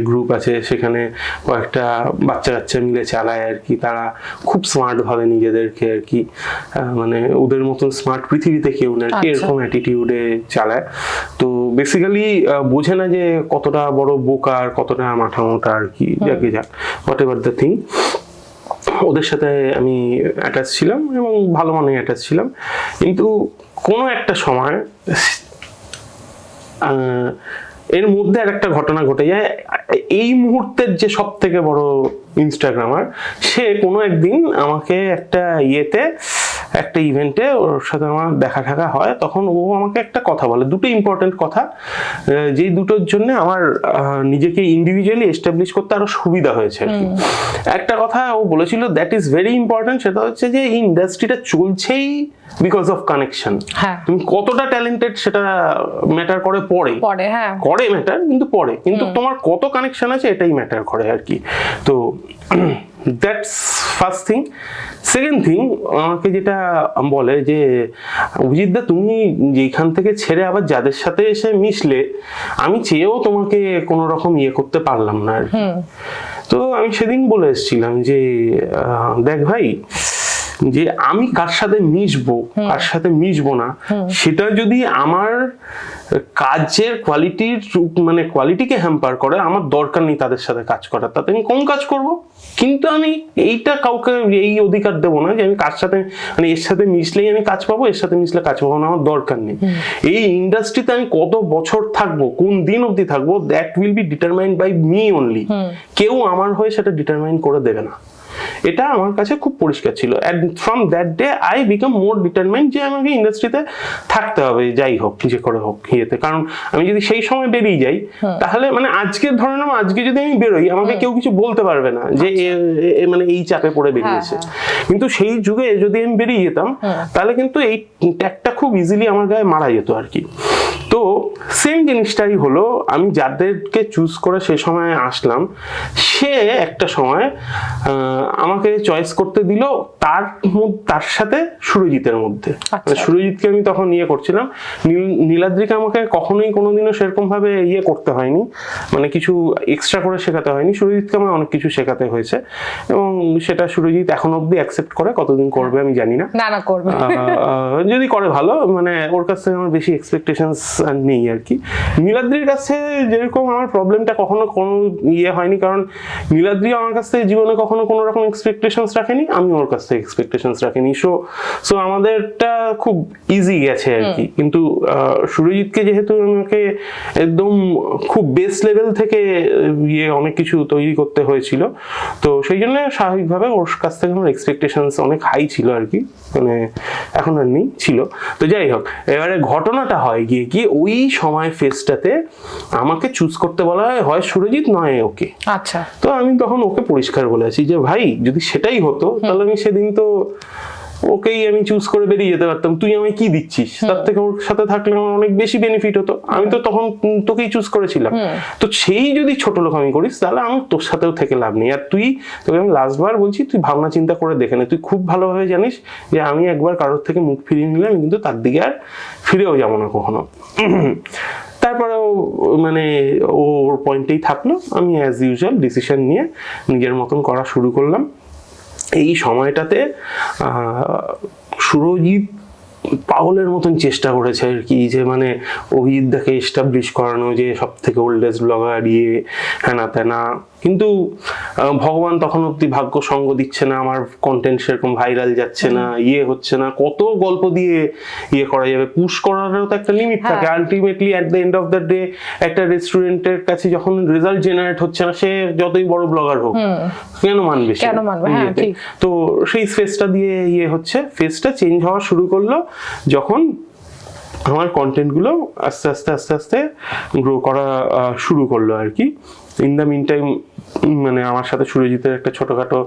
গ্রুপ আছে, সেখানে কয়েকটা বাচ্চা কাচ্চা মিলে চালায় আর কি। তারা খুব স্মার্ট ভাবে নিজেদেরকে আর কি, মানে ওদের মতন স্মার্ট পৃথিবীতে কেউ না আর কি, এরকম অ্যাটিটিউডে চালায়। তো বেসিক্যালি বোঝে না যে কতটা বড় বোকা আর কতটা মাথা মোটা আর কি, যাকে যাক, হোয়াট এভার দ্য থিং। ওদের সাথে আমি অ্যাটাচ ছিলাম এবং ভালো মনে অ্যাটাচ ছিলাম, কিন্তু কোনো একটা সময় এর মধ্যে আর একটা ঘটনা ঘটে যায়। এই মুহূর্তের যে সব থেকে বড় ইনস্টাগ্রামার, সে কোনো একদিন আমাকে একটা ইভেন্টে ওর সাথে আমার দেখা হয়, তখন ও আমাকে একটা কথা বলে, দুটো ইম্পর্টেন্ট কথা, যেই দুটোর জন্য আমার নিজেকে ইন্ডিভিজুয়ালি এস্টাবলিশ করতে আরো সুবিধা হয়েছে আর কি। একটা কথা ও বলেছিল, দ্যাট ইজ ভেরি ইম্পর্টেন্ট, সেটা হচ্ছে যে এই ইন্ডাস্ট্রিটা চলছেই বিকজ অফ কানেকশন। তুমি কতটা ট্যালেন্টেড সেটা ম্যাটার করে পরে, হ্যাঁ করে ম্যাটার, কিন্তু পরে, কিন্তু তোমার কত কানেকশন আছে এটাই ম্যাটার করে আর কি। তো that's first thing. Second thing, আমাকে যেটা বলে যে অভিজিৎ দা, তুমি যেখান থেকে ছেড়ে আবার যাদের সাথে এসে মিশলে, আমি চেয়েও তোমাকে কোনো রকম করতে পারলাম না আর কি। তো আমি সেদিন বলে এসেছিলাম যে দেখ ভাই, যে আমি কার সাথে মিশবো কার সাথে মিশবো না, সেটা যদি আমার কাজের কোয়ালিটিকে হ্যাম্পার করে, আমার দরকার নেই তাদের সাথে কাজ করার, তাতে আমি কম কাজ করব। কিন্তু আমি এইটা কাউকে এই অধিকার দেবো না যে আমি কার সাথে, মানে এর সাথে মিশলেই আমি কাজ পাবো, এর সাথে মিশলে কাজ পাবো না, আমার দরকার নেই। এই ইন্ডাস্ট্রিতে আমি কত বছর থাকবো, কোন দিন অবধি থাকবো, that will be determined by me only. কেউ আমার হয়ে সেটা ডিটারমাইন করে দেবে না। এটা আমার কাছে খুব পরিষ্কার ছিল। And from that day I became more determined যে আমাকে ইন্ডাস্ট্রিতে থাকতে হবে, যাই হোক, যে করে হোক কারণ আমি যদি সেই সময় বেরিয়ে যাই, তাহলে মানে আজকে ধরে নাও, আজকে যদি আমি বেরোই, আমাকে কেউ কিছু বলতে পারবে না যে মানে এই চাপে পড়ে বেরিয়েছে। কিন্তু সেই যুগে যদি আমি বেরিয়ে যেতাম, তাহলে কিন্তু এই ট্যাগটা খুব ইজিলি আমার গায়ে মারা যেত আর কি। তো সেম জিনিসটাই হলো, আমি যাদেরকে চুজ করে সে সময় আসলাম, সে একটা সময় আমাকে চয়েস করতে দিল তার সাথে সুরজিতের মধ্যে। সুরজিৎকে আমি তখন করছিলাম, নীলাদ্রিকে আমাকে কখনোই কোনোদিনও সেরকম ভাবে করতে হয়নি, মানে কিছু এক্সট্রা করে শেখাতে হয়নি। সুরজিৎকে আমার অনেক কিছু শেখাতে হয়েছে, এবং সেটা সুরজিৎ এখন অব্দি অ্যাকসেপ্ট করে, কতদিন করবে আমি জানি না, করবে যদি করে ভালো, মানে ওর কাছ থেকে আমার বেশি এক্সপেকটেশনস নেই আর কি। নীলাদ্রির কাছে যেরকম আমার প্রবলেমটা কখনো কোনো হয়নি, কারণ নীলাদ্রি আমার কাছ থেকে জীবনে কখনো কোনো রকম এক্সপেকটেশনস রাখেনি, আমি ওর কাছ থেকে এক্সপেকটেশনস রাখিনি। সো আমাদেরটা খুব ইজি গেছে আর কি। কিন্তু সুরজিৎকে যেহেতু আমাকে একদম খুব বেস লেভেল থেকে অনেক কিছু তৈরি করতে হয়েছিল, তো সেই জন্য স্বাভাবিকভাবে ওর কাছ থেকে আমার এক্সপেকটেশনস অনেক হাই ছিল আর কি, মানে এখন আর নেই, ছিল। তো যাই হোক, এবারে ঘটনাটা হয় গিয়ে কি, ওই সময় ফেজটাতে আমাকে চুজ করতে বলা হয় সুরজিৎ নয় ওকে। আচ্ছা। তো আমি তখন ওকে পরিষ্কার বলে আছি যে ভাই, যদি সেটাই হতো তাহলে আমি সেদিন তো ওকেই আমি চুজ করে বেরিয়ে যেতে পারতাম, তুই আমায় কি দিচ্ছিস, তার থেকে ওর সাথে থাকলে আমার অনেক বেশি বেনিফিট হতো, আমি তো তখন তোকেই চুজ করেছিলাম। তো সেই যদি ছোট লোক আমি করিস, তাহলে আমি তোর সাথেও থেকে লাভ নেই। আর তোকে আমি লাস্টবার বলছি, তুই ভাবনা চিন্তা করে দেখে নে, তুই খুব ভালোভাবে জানিস যে আমি একবার কারোর থেকে মুখ ফিরিয়ে নিলাম, কিন্তু তার দিকে আর ফিরেও যাবো না কখনো। তারপরে মানে ওর পয়েন্টেই থাকলো, আমি অ্যাজ ইউজুয়াল ডিসিশন নিয়ে নিজের মতন করা শুরু করলাম। এই সময়টাতে সুরজিৎ পাগলের মতন চেষ্টা করেছে আর কি, যে মানে অভিজিৎদাকে এস্টাবলিশ করানো যে সব থেকে ওল্ডেস্ট ব্লগার, হ্যানা ত্যানা। কিন্তু ভগবান তখন অব্দি ভাগ্য সঙ্গ দিচ্ছে না, আমার কন্টেন্ট সেরকম ভাইরাল যাচ্ছে না, হচ্ছে না। কত গল্প দিয়ে করা যাবে, পুশ করারও তো একটা লিমিট থাকে। Ultimately at the end of the day একটা রেস্টুরেন্টের কাছে যখন রেজাল্ট জেনারেট হচ্ছে না, সে যতই বড় ব্লগার হোক, কেন মানবে? তো সেই ফেজটা দিয়ে হচ্ছে, ফেজটা চেঞ্জ হওয়া শুরু করলো যখন আমার কন্টেন্টগুলো আস্তে আস্তে গ্রো করা শুরু করলো আর কি। ইন দ্য মিন টাইম মানে আমার সাথে সুরজিতের একটা ছোটখাটো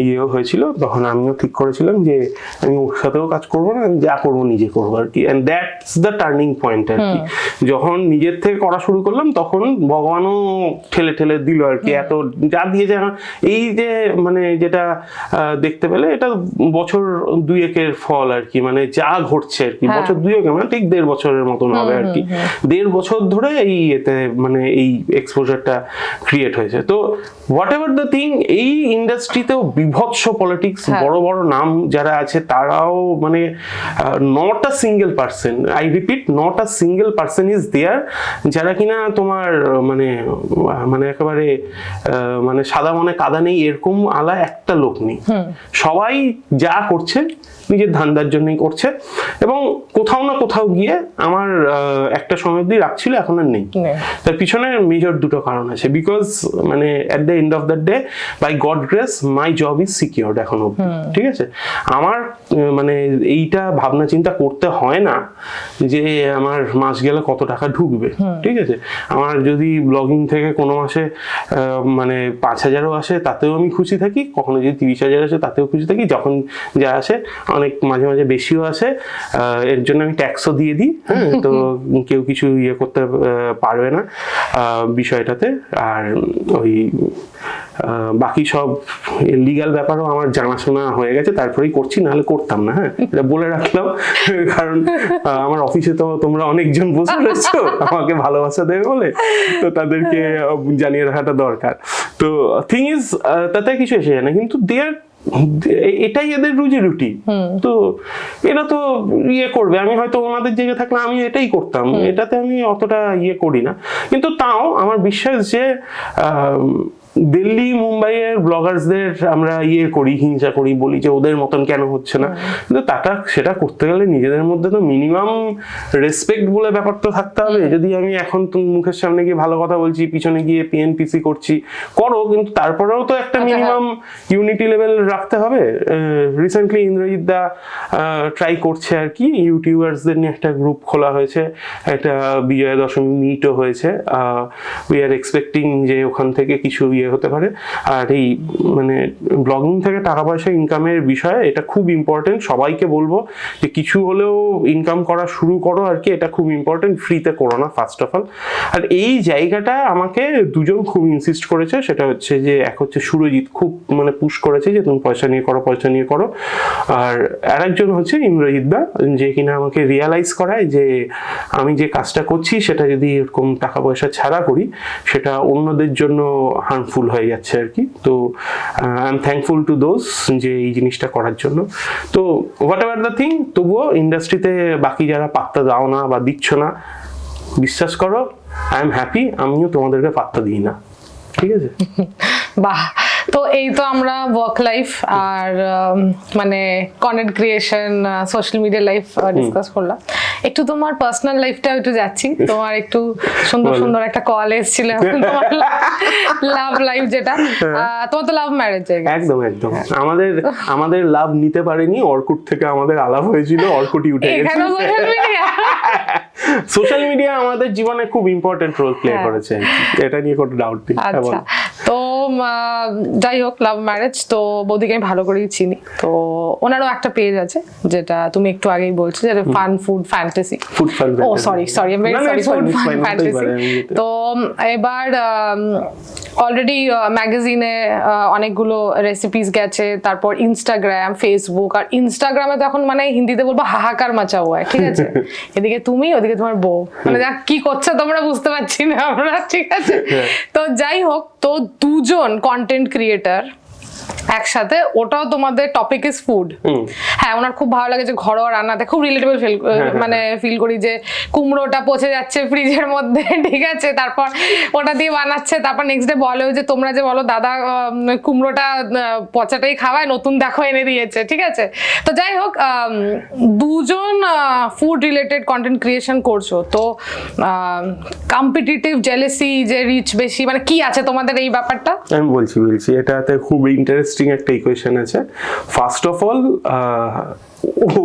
ইয়েও হয়েছিল, তখন আমিও ঠিক করেছিলাম যে আমি ওর সাথেও কাজ করবো না, আমি যা করবো নিজে করবো আর কি। And that's the turning point আর কি। যখন নিজের থেকে করা শুরু করলাম তখন ভগবানও ঠেলে ঠেলে দিল আর কি, এত যা দিয়েছে। এই যে মানে যেটা দেখতে পেলে এটা বছর 2-1-এর ফল আর কি, মানে যা ঘটছে আর কি, বছর 2-1 মানে ঠিক 1.5 বছরের মতন হবে আর কি। 1.5 বছর ধরে এই এতে মানে এই এক্সপোজারটা ক্রিয়েট হয়েছে। তো হোয়াট এভার দ্য থিং, এই ইন্ডাস্ট্রিতেও বিভৎস পলিটিক্স, বড় বড় নাম যারা আছে তারাও মানে not a single person, I repeat, not a single person is there যারা কিনা তোমার মানে মানে একেবারে মানে সাদা মনে কাদা নেই এরকম আলা একটা লোক নেই। সবাই যা করছে নিজের ধান্দার জন্যই করছে, এবং কোথাও না কোথাও গিয়ে আমার একটা সময় অব্দি রাখছিল, এখন আর নেই। তার পিছনে মেজর দুটো কারণ আছে, বিকজ মানে at the end of the day by God grace my job is secured এখন অব্দি, ঠিক আছে। আমার মানে এইটা ভাবনা চিন্তা করতে হয় না যে আমার মাস গেলে কত টাকা ঢুকবে, ঠিক আছে। আমার যদি ব্লগিং থেকে কোনো মাসে মানে 5,000ও আসে তাতেও আমি খুশি থাকি, কখনো যদি 30,000 আসে তাতেও খুশি থাকি, যখন যা আসে অনেক মাঝে মাঝে বেশিও আসে, এর জন্য আমি ট্যাক্সও দিয়ে দিই। হ্যাঁ, তো কেউ কিছু ইয়ে করতে পারবে না বিষয়টাতে। আর ওই বাকি সব লিগ্যাল ব্যাপারও আমার জানাশোনা হয়ে গেছে, তারপরেই করছি, নাহলে করতাম না। হ্যাঁ, এটা বলে রাখলাম, কারণ আমার অফিসে তো তোমরা অনেকজন বসে রয়েছো আমাকে ভালোবাসা দেবে বলে, তো তাদেরকে জানিয়ে রাখাটা দরকার। তো থিং ইজ তাতে কিছু এসে যায় না, কিন্তু দেয়ার এটাই এদের রুজি রুটি। তো এরা তো ইয়ে করবে, আমি হয়তো ওনাদের জায়গায় থাকলে আমি এটাই করতাম, এটাতে আমি অতটা ইয়ে করি না। কিন্তু তাও আমার বিশ্বাস যে দিল্লি মুম্বাইয়ের ব্লগার্সদের আমরা ইয়ে করি, হিংসা করি, বলি যে ওদের মতন কেন হচ্ছে না, কিন্তু সেটা করতে গেলে নিজেদের মধ্যে তো মিনিমাম রেসপেক্ট বলে ব্যাপার তো থাকতে হবে। যদি আমি এখন মুখের সামনে গিয়ে ভালো কথা বলছি, পিছনে গিয়ে পিএনপিসি করছি, করো, কিন্তু তারপরেও তো একটা মিনিমাম ইউনিটি লেভেল রাখতে হবে। রিসেন্টলি ইন্দ্রজিৎ দা ট্রাই করছে আর কি, ইউটিউবার্সদের নিয়ে একটা গ্রুপ খোলা হয়েছে, একটা বিজয়া দশমী মিটও হয়েছে। উই আর এক্সপেক্টিং যে ওখান থেকে কিছু হতে পারে। আর এই মানে ব্লগিং থেকে টাকা পয়সা ইনকামের বিষয়ে এটা খুব ইম্পর্টেন্ট, সবাইকে বলবো যে কিছু হলেও ইনকাম করা শুরু করো আর কি, এটা খুব ইম্পর্টেন্ট, ফ্রিতে করো না ফার্স্ট অফ অল। আর এই জায়গাটা আমাকে দুজন খুব ইনসিস্ট করেছে, সেটা হচ্ছে যে এক হচ্ছে সুরজিৎ খুব মানে পুশ করেছে যে তুমি পয়সা নিয়ে করো, পয়সা নিয়ে করো। আর আরেকজন হচ্ছে ইন্দ্রজিৎ দা, যে কিনা আমাকে রিয়ালাইজ করায় যে আমি যে কাজটা করছি সেটা যদি এরকম টাকা পয়সা ছাড়া করি সেটা অন্যদের জন্য হার্মফুল হয়ে যাচ্ছে আর কি। তো I am thankful to those যে এই জিনিসটা করার জন্য। তো হোয়াট এভার দ্য থিং, তবুও ইন্ডাস্ট্রিতে বাকি যারা পাত্তা দাও না বা দিচ্ছ না, বিশ্বাস করো আই এম হ্যাপি, আমিও তোমাদেরকে পাত্তা দিই না, ঠিক আছে। বাহ, তো এই তো আমরা ওয়ার্ক লাইফ আর মানে content creation, social media life discuss করলাম। একটু তোমার পার্সোনাল লাইফটা একটু যাচ্ছি, তোমার একটু সুন্দর সুন্দর একটা কল এসেছিল তোমার লাভ লাইফ, যেটা তোমার তো লাভ ম্যারেজ। একদম একদম, আমাদের লাভ নিতে পারেনি, অর্কুট থেকে আমাদের আলাপ হয়েছিল, অর্কুটই উঠে গেছে। সোশ্যাল মিডিয়া আমাদের জীবনে খুব ইম্পর্টেন্ট রোল প্লে করেছে, এটা নিয়ে কোনো ডাউট নেই। আচ্ছা, তো যাই হোক, লাভ ম্যারেজ, তো বৌদিকে আমি ভালো করেই চিনি, তো ওনারও একটা পেজ আছে যেটা তুমি একটু আগেই বলছো, যেটা ফান ফুড ফ্যান্টাসি। ও sorry I am very sorry, food fantasy. তো এবার অলরেডি ম্যাগাজিনে অনেকগুলো রেসিপিস গেছে, তারপর ইনস্টাগ্রাম, ফেসবুক, আর ইনস্টাগ্রামে তো এখন মানে হিন্দিতে বলবো হাহাকার মাচা হুয়া, ঠিক আছে। এদিকে তুমি, ওদিকে তোমার বউ, মানে যা কি করছো তোমরা বুঝতে পারছি না আমরা, ঠিক আছে। তো যাই হোক, তো দুজন কন্টেন্ট ক্রিয়েটার একসাথে, ওটাও তোমাদের টপিক ইজ ফুড। হ্যাঁ, ওনার খুব ভালো লাগে যে ঘরোয়া রান্নাতে খুব রিলেটেবল মানে ফিল করি, যে কুমড়োটা পচে যাচ্ছে ফ্রিজের মধ্যে, ঠিক আছে, তারপর ওটা দিয়ে বানাচ্ছে, তারপর নেক্সট ডে বলেও যে তোমরা যে বলো দাদা কুমড়োটা পচাটাই খাওয়ায়, নতুন দেখো এনে দিয়েছে, ঠিক আছে। তো যাই হোক, দুজন ফুড রিলেটেড কন্টেন্ট ক্রিয়েশন করছো, তো কম্পিটিটিভ জেলেসি, যে রিচ বেশি, মানে কি আছে তোমাদের এই ব্যাপারটা? আমি বলছি এটাতে খুব ইন্টারেস্টিং একটা ইকুয়েশন আছে। ফার্স্ট অফ অল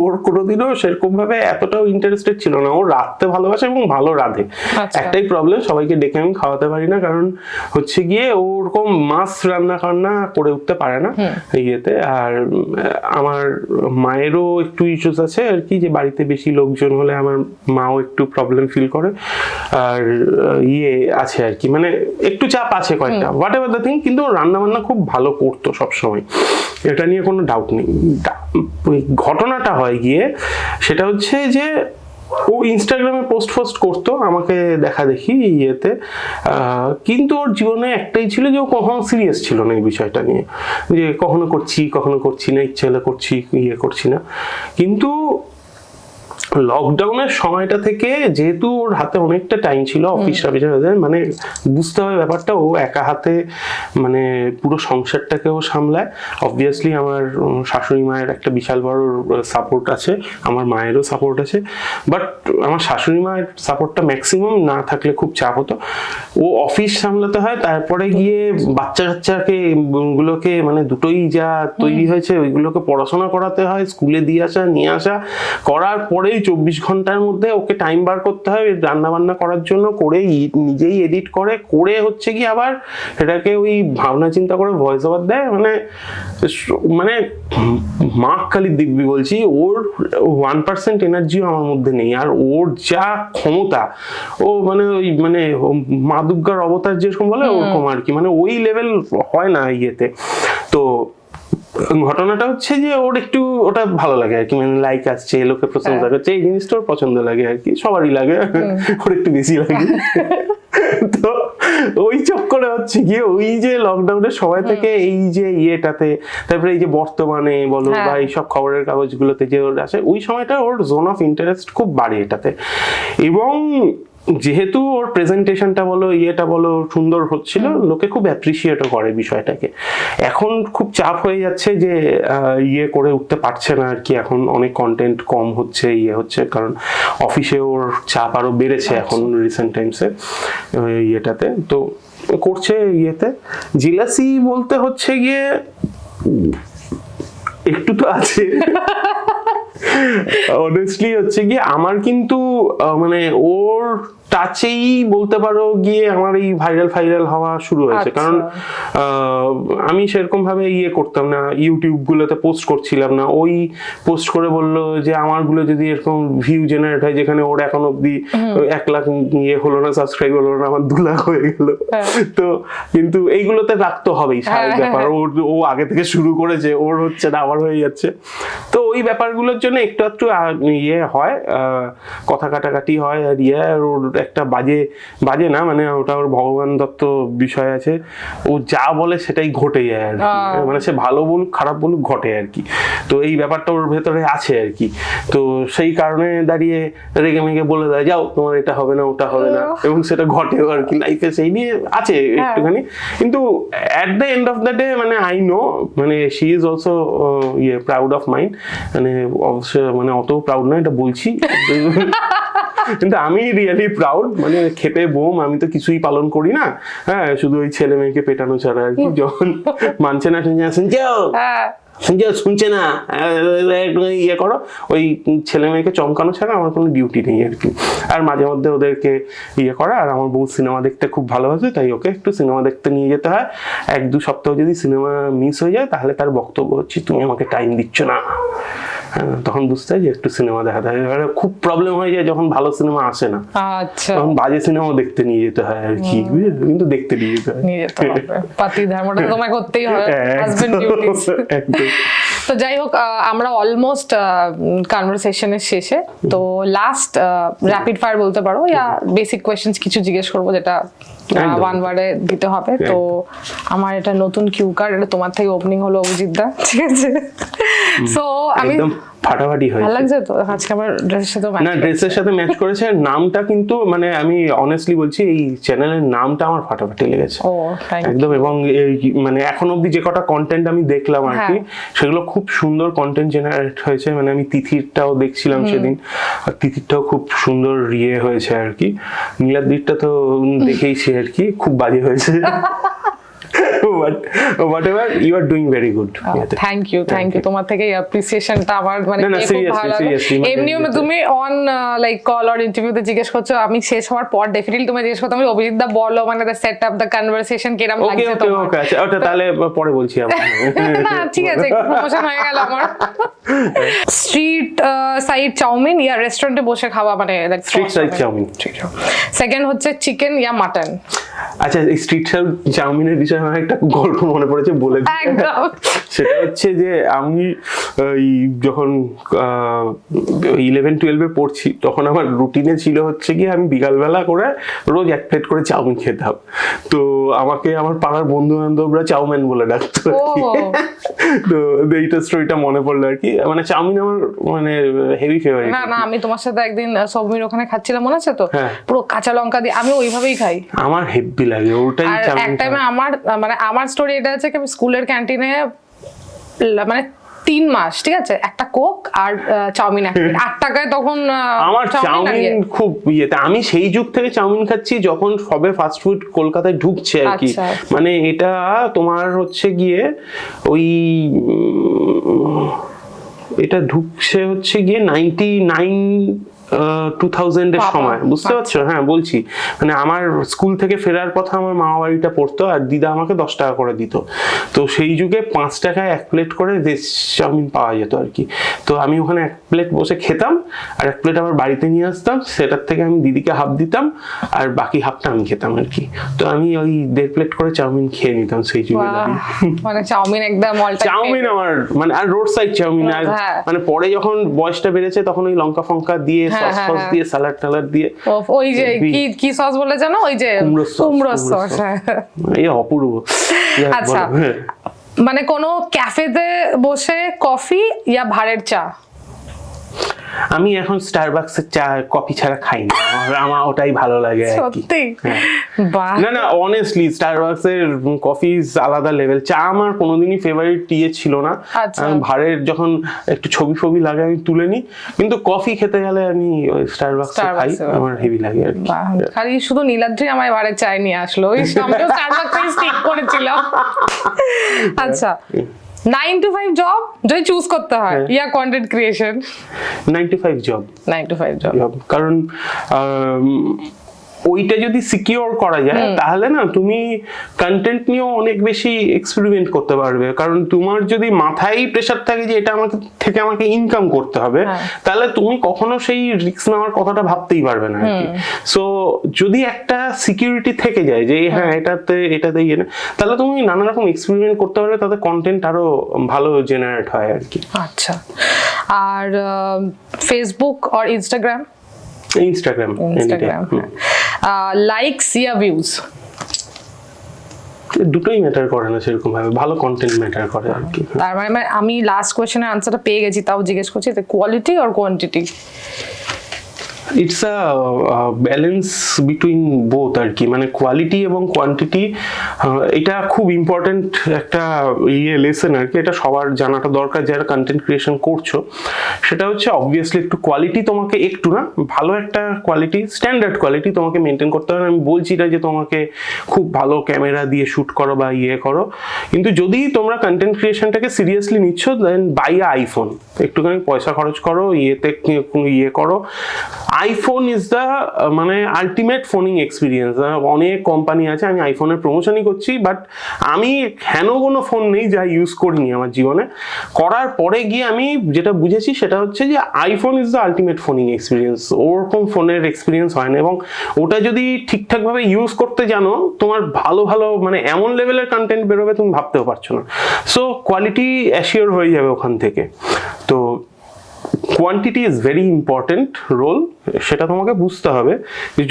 ওর কোনোদিনও সেরকম ভাবে এতটাও ইন্টারেস্টেড ছিল না। ও রাঁধতে ভালোবাসে এবং ভালো রাঁধে। আচ্ছা। একটাই প্রবলেম, সবাইকে ডেকে আমি খাওয়াতে পারি না, কারণ হচ্ছে গিয়ে ওরকম মাছ রান্না করে উঠতে পারে না ইয়েতে। আর আমার মায়েরও একটু ইস্যুস আছে আর কি, যে বাড়িতে বেশি লোকজন হলে আমার মাও একটু প্রবলেম ফিল করে। আর ইয়ে আছে আর কি, মানে একটু চাপ আছে কয়েকটা, হোয়াট এভার দ্য থিং। কিন্তু রান্না বান্না খুব ভালো করতো সবসময়, এটা নিয়ে কোনো ডাউট নেই। ওই ঘটনাটা হয় গিয়ে সেটা হচ্ছে যে ও ইনস্টাগ্রামে পোস্ট করতো আমাকে দেখা দেখি ইয়েতে, কিন্তু ওর জীবনে একটাই ছিল যে ও কখনো সিরিয়াস ছিল না এই বিষয়টা নিয়ে, যে কখনো করছি না, ইচ্ছে হলে করছি, ইয়ে করছি না। কিন্তু লকডাউনের সময়টা থেকে যেহেতু ওর হাতে অনেকটা টাইম ছিল, অফিস মানে বুঝতে হবে ব্যাপারটা, ও একা হাতে মানে পুরো সংসারটাকেও সামলায়। অবভিয়াসলি আমার শাশুড়ি মায়ের একটা বিশাল বড় সাপোর্ট আছে, আমার মায়েরও সাপোর্ট আছে, বাট আমার শাশুড়ি মায়ের সাপোর্টটা ম্যাক্সিমাম না থাকলে খুব চাপ হতো। ও অফিস সামলাতে হয়, তারপরে গিয়ে বাচ্চাকে গুলোকে মানে দুটোই যা তৈরি হয়েছে ওইগুলোকে পড়াশোনা করাতে হয়, স্কুলে দিয়ে আসা নিয়ে আসা করার পরে 24 ঘন্টার মধ্যে ওকে টাইম বার করতে হয় রান্না বান্না করার জন্য, করে নিজেই এডিট করে হচ্ছে কি আবার এটাকে ওই ভাবনা চিন্তা করে ভয়েস ওভার দেয়। মানে মাখ খালি দিব্যি বলছি, ওর 1% এনার্জিও আমার মধ্যে নেই। আর ওর যা ক্ষমতা, ও মানে ওই মানে মা দুর্গার অবতার যেরকম বলে ওরকম আর কি, মানে ওই লেভেল হয় না ইয়েতে। তো ঘটনাটা হচ্ছে যে ওর একটু ওটা ভালো লাগে আর কি, মানে লাইক আসছে, লোকে প্রশংসা করছে, এই জিনিসটা ওর পছন্দ লাগে আর কি, সবারই লাগে, ওর একটু বেশি লাগে। তো ওই চক্করে হচ্ছে গিয়ে ওই যে লকডাউনের সময় থেকে এই যে ইয়েটাতে, তারপরে এই যে বর্তমানে বলো বা এইসব খবরের কাগজগুলোতে যে ওর আসে, ওই সময়টা ওর জোন অফ ইন্টারেস্ট খুব বাড়ে এটাতে। এবং যেহেতু ওর প্রেজেন্টেশনটা বলো ইয়েটা বলো সুন্দর হচ্ছিল, লোকে খুব অ্যাপ্রিসিয়েটও করে বিষয়টাকে। এখন খুব চাপ হয়ে যাচ্ছে যে ইয়ে করে উঠতে পারছে না আর কি, এখন অনেক কন্টেন্ট কম হচ্ছে, ইয়ে হচ্ছে, কারণ অফিসে ওর চাপ আরো বেড়েছে এখন রিসেন্ট টাইমসে ইয়েটাতে। তো করছে ইয়েতে জিলাসি বলতে হচ্ছে গিয়ে একটু তো আছে। অনেস্টলি হচ্ছে গিয়ে আমার কিন্তু মানে ওর টাচেই বলতে পারো গিয়ে আমার এই ভাইরাল হওয়া শুরু হয়েছে। কারণ আমি সেরকম ভাবে ইয়ে করতাম না, ইউটিউব গুলোতে পোস্ট করছিলাম না। ওই পোস্ট করে বললো যে আমার গুলো যদি এরকম ভিউ জেনারেট হয়, যেখানে ওর এখন অব্দি 1 লাখ ইয়ে হলো না, সাবস্ক্রাইব হলো না, আমার 2 লাখ হয়ে গেল। তো কিন্তু এইগুলোতে রাখতে হবেই স্বাভাবিক ব্যাপার, ও আগে থেকে শুরু করেছে, ওর হচ্ছে না, আমার হয়ে যাচ্ছে। তো ওই ব্যাপারগুলোর জন্য একটু ইয়ে হয়, কথা কাটাকাটি হয়। আর ইয়ে ওর একটা বাজে না, মানে ওটা ওর ভগবান দত্ত বিষয় আছে, ও যা বলে সেটাই ঘটে যায় আর কি, মানে সে ভালো বলুক খারাপ বলুক ঘটে আর কি। তো এই ব্যাপারটা ওর ভেতরে আছে আর কি। তো সেই কারণে দাঁড়িয়ে রেগে মেগে বলে দেয়, যাও তোমার এটা হবে না, ওটা হবে না, এবং সেটা ঘটেও আর কি লাইফে, সেই নিয়ে আছে একটুখানি। কিন্তু at the end of the day মানে আই নো, মানে she is also proud of mind, মানে অবশ্যই মানে অত প্রাউড না এটা বলছি, কিন্তু আমি রিয়েলি প্রাউড, মানে খেপে বোম, আমি তো কিছুই পালন করি না, হ্যাঁ, শুধু ওই ছেলে মেয়েকে পেটানো ছাড়া আর কি। যখন মানছে না শুনছে না ইয়ে করো, ওই ছেলে মেয়েকে চমকানো ছাড়া আমার কোনো ডিউটি নেই আর কি। আর মাঝে মধ্যে ওদেরকে ইয়ে করা, আর আমার বউ সিনেমা দেখতে খুব ভালোবাসে, তাই ওকে একটু সিনেমা দেখতে নিয়ে যেতে হয়। 1-2 সপ্তাহ যদি সিনেমা মিস হয়ে যায়, তাহলে তার বক্তব্য হচ্ছে তুমি আমাকে টাইম দিচ্ছ না। তখন বুঝতে হয় যে একটু সিনেমা দেখাতে হয়। খুব প্রবলেম হয়ে যায় যখন ভালো সিনেমা আসে না, তখন বাজে সিনেমাও দেখতে নিয়ে যেতে হয় আর কি, কিন্তু দেখতে নিয়ে যেতে হয়, পাতি ধর্মটা তোমায় করতেই হবে, হাজবেন্ড ডিউটিস। তো যাই হোক, আমরা অলমোস্ট কনভারসেশনের শেষে। তো লাস্ট র্যাপিড ফায়ার বলতে পারো, ইয়া বেসিক কোয়েশ্চেন্স কিছু জিজ্ঞেস করবো, যেটা 1 ওয়ার্ডে দিতে হবে। তো আমার এটা নতুন কিউ কার্ড, এটা তোমার থেকে ওপেনিং হলো অভিজিৎ দা, ঠিক আছে? সো আমি ফাটাফাটি হয়েছে, ভালো লাগছে তো আজকে আমার ড্রেসের সাথে না ড্রেসের সাথে ম্যাচ করেছে। নামটা কিন্তু মানে আমি অনেস্টলি বলছি, এই চ্যানেলের নামটা আমার ফাটাফাটি লেগেছে একদম। এবং মানে এখন অবধি যে কটা কন্টেন্ট আমি দেখলাম আর কি, সেগুলো খুব সুন্দর কন্টেন্ট জেনারেট হয়েছে। মানে আমি তিথিরটাও দেখছিলাম সেদিন, আর তিথিরটাও খুব সুন্দর ইয়ে হয়েছে আর কি। নীলাদ্রিরটা তো দেখেইছি আর কি, খুব বাজে হয়েছে। But whatever you are doing very good. Thank you তোমার থেকে অ্যাপ্রিসিয়েশনটা আমার মানে না, খুব ভালো লাগে। seriously, মানে এমনিও তুমি অন লাইক কল অর ইন্টারভিউতে জিজ্ঞেস করছো, আমি শেষ হওয়ার পর ডেফিনেটলি তুমি জিজ্ঞেস করতে, আমি অভিজিৎ দা বলো মানে the set up the conversation কিরকম ওকে লাগছে ওকে তোমার। ওকে, আচ্ছা ওটা তাহলে পরে বলছি আমি। না ঠিক আছে, প্রমোশন হয়ে গেল আমার। স্ট্রিট সাইড চাউমিন ইয়া রেস্টুরেন্টে বসে খাওয়া মানে like street side chowmein. Second হচ্ছে চিকেন ইয়া মাটন। আচ্ছা, এই স্ট্রিট সাইড চাউমিনের বিষয়ে আমার একটা গল্প মনে পড়েছে, বলে দিই। একদম। সেটা হচ্ছে যে আমি এই যখন 11-12 পড়ছি, তখন আমার রুটিনে ছিল হচ্ছে কি আমি বিকালবেলা করে রোজ 1 প্লেট করে চাউমিন খেতাম। তো আমাকে আমার পাড়ার বন্ধু বান্ধবরা চাউমিন বলে ডাকতো আর কি। তো এইটা স্টোরিটা মনে পড়লো আর কি, মানে চাউমিন আমার মানে হেভি ফেভারিট। না আমি তোমার সাথে একদিন সবমির ওখানে খাচ্ছিলাম, মনে আছে তো? হ্যাঁ। পুরো কাঁচা লঙ্কা দিয়ে আমি ওইভাবেই খাই, আমার হেভি লাগে ওটাই আর চাউমিন। এক টাইমে আমার স্টোরি এটা আছে কি আমি স্কুলের ক্যান্টিনে মানে 3 মাস ঠিক আছে একটা কোক আর চাউমিন 8 টাকায় তখন আমার চাউমিন খুব ইয়েতে, আমি সেই যুগ থেকে চাউমিন খাচ্ছি যখন সবে ফাস্ট ফুড কলকাতায় ঢুকছে আর কি। আচ্ছা। মানে এটা তোমার হচ্ছে গিয়ে ওই এটা ঢুকছে হচ্ছে গিয়ে 2000 এর সময়, বুঝতে পারছো? হ্যাঁ বলছি, মানে আমার স্কুল থেকে ফেরার পথে আমার মামা বাড়িটা পড়তো, আর দিদা আমাকে 10 টাকা করে দিত। তো সেই যুগে 5 টাকায় 1 প্লেট করে ভেজ চাউমিন পাওয়া যেত আর কি। তো আমি ওখানে 1 প্লেট বসে খেতাম, আর 1 প্লেট আমার বাড়িতে নিয়ে আসতাম, সেটার থেকে আমি দিদিকে হাফ দিতাম, আর বাকি হাফটা আমি খেতাম আর কি। তো আমি ওই 1.5 প্লেট করে চাউমিন খেয়ে নিতাম সেই যুগে। মানে চাউমিন একদম অল টাইম চাউমিন আমার মানে, আর রোড সাইড চাউমিন। আর মানে পরে যখন বয়সটা বেড়েছে তখন ওই লঙ্কা ফঙ্কা দিয়ে সস ফস দিয়ে সালাড টালাড দিয়ে, ওই যে কি সস বলে জানো, ওই যে কুমড়ো সস। এই অপূর্ব। আচ্ছা, মানে কোনো ক্যাফেতে বসে কফি ইয়া ভাড়ের চা? আমি এখন স্টারবাকসের চা কফি ছাড়া খাই না, আমার ওটাই ভালো লাগে আর কি। সত্যি? বাহ। না অনেস্টলি স্টারবাকসের কফি আলাদা লেভেল। চা আমার কোনোদিনই ফেভারিট ইয়ে ছিল না। আমি ভাড়ের যখন একটু ছবি লাগে আমি তুলে নিই, কিন্তু কফি খেতে গেলে আমি স্টারবাকসে খাই, আমার হেভি লাগে আর কি। খালি শুধু নীলাদ্রি আমায় ভাড়ের চা নিয়ে আসলো, ওই আমিও স্টারবাকসে স্টিক করেছিলাম। আচ্ছা, 9 to 5 জব যদি চুজ করতে হয় ইয়া content creation? 9 to 5 job. 9 to 5 job, কারণ ওইটা যদি সিকিউর করা যায় তাহলে না তুমি কন্টেন্ট নিয়েও অনেক বেশি এক্সপেরিমেন্ট করতে পারবে। কারণ তোমার যদি মাথায় প্রেসার থাকে যে এটা আমাকে ইনকাম করতে হবে, তাহলে তুমি কখনো সেই রিস্ক নেওয়ার কথাটা ভাবতেই পারবে না আর কি। সো যদি একটা সিকিউরিটি থেকে যায় যে হ্যাঁ এটাতে ইয়ে না, তাহলে তুমি নানা রকম এক্সপেরিমেন্ট করতে পারবে, তাতে কন্টেন্ট আরো ভালো জেনারেট হয় আর কি। আচ্ছা, আর ফেসবুক আর ইনস্টাগ্রাম? ইনস্টাগ্রাম। লাইকস ইয়া ভিউজ? দুটোই ম্যাটার করে না সেরকম ভাবে, ভালো কন্টেন্ট ম্যাটার করে আর কি। তার মানে আমি লাস্ট কোশ্চেনের আনসারটা পেয়ে গেছি, তাও জিজ্ঞেস করছি, কোয়ালিটি আর quantity? It's a balance between both আর কি, মানে কোয়ালিটি এবং কোয়ান্টিটি এটা খুব ইম্পর্টেন্ট একটা লেসন আর কি। এটা সবার জানাটা দরকার যারা কন্টেন্ট ক্রিয়েশন করছো। সেটা হচ্ছে অবভিয়াসলি একটু কোয়ালিটি তোমাকে, একটু না ভালো একটা কোয়ালিটি, স্ট্যান্ডার্ড কোয়ালিটি তোমাকে মেনটেন করতে হবে। আমি বলছি না যে তোমাকে খুব ভালো ক্যামেরা দিয়ে শ্যুট করো বা করো, কিন্তু যদি তোমরা কন্টেন্ট ক্রিয়েশনটাকে সিরিয়াসলি নিচ্ছ দেন বাই আইফোন, একটুখানি পয়সা খরচ করো, করো। আইফোন ইজ দ্য মানে আলটিমেট ফোনিং এক্সপিরিয়েন্স। অনেক কোম্পানি আছে, আমি আইফোনের প্রমোশনই করছি, বাট আমি হেন কোনো ফোন নেই যা ইউজ করিনি আমার জীবনে। করার পরে গিয়ে আমি যেটা বুঝেছি সেটা হচ্ছে যে iPhone is the ultimate phoning experience. ওরকম ফোনের এক্সপিরিয়েন্স হয় না, এবং ওটা যদি ঠিকঠাকভাবে ইউজ করতে জানো, তোমার ভালো মানে এমন লেভেলের কন্টেন্ট বেরোবে তুমি ভাবতেও পারছো না। সো কোয়ালিটি অ্যাসিওর হয়ে যাবে ওখান থেকে। তো quantity is very important role, সেটা তোমাকে বুঝতে হবে।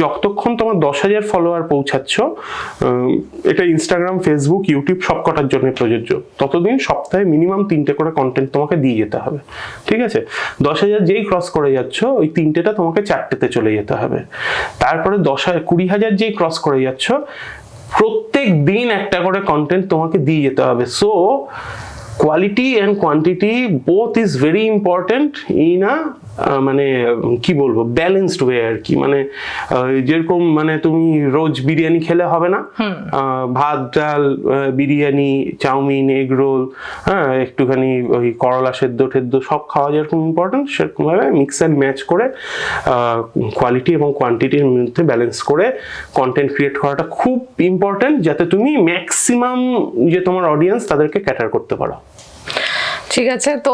যতক্ষণ তোমার 10,000 ফলোয়ার পৌঁছাচ্ছ, এটা ইনস্টাগ্রাম, ফেসবুক, ইউটিউব সব কটার জন্য প্রযোজ্য, ততদিন সপ্তাহে মিনিমাম 3টে করে কন্টেন্ট তোমাকে দিয়ে যেতে হবে, ঠিক আছে? 10,000 যেই ক্রস করে যাচ্ছ, ওই 3টেটা তোমাকে 4টেতে চলে যেতে হবে। তারপরে 20,000 যেই ক্রস করে যাচ্ছ, প্রত্যেক দিন একটা করে কন্টেন্ট তোমাকে দিয়ে যেতে হবে। So quality and quantity both is very important in a মানে কি বলবো ব্যালেন্সড ওয়ে আর কি, মানে যেরকম মানে তুমি রোজ বিরিয়ানি খেলে হবে না, ভাত ডাল বিরিয়ানি চাউমিন এগ রোল, হ্যাঁ একটুখানি ওই করলা সেদ্ধ টেদ্ধ সব খাওয়া যেরকম ইম্পর্টেন্ট সেরকমভাবে মিক্স অ্যান্ড ম্যাচ করে কোয়ালিটি এবং কোয়ান্টিটির মধ্যে ব্যালেন্স করে কন্টেন্ট ক্রিয়েট করাটা খুব ইম্পর্টেন্ট, যাতে তুমি ম্যাক্সিমাম যে তোমার অডিয়েন্স তাদেরকে ক্যাটার করতে পারো। ঠিক আছে, তো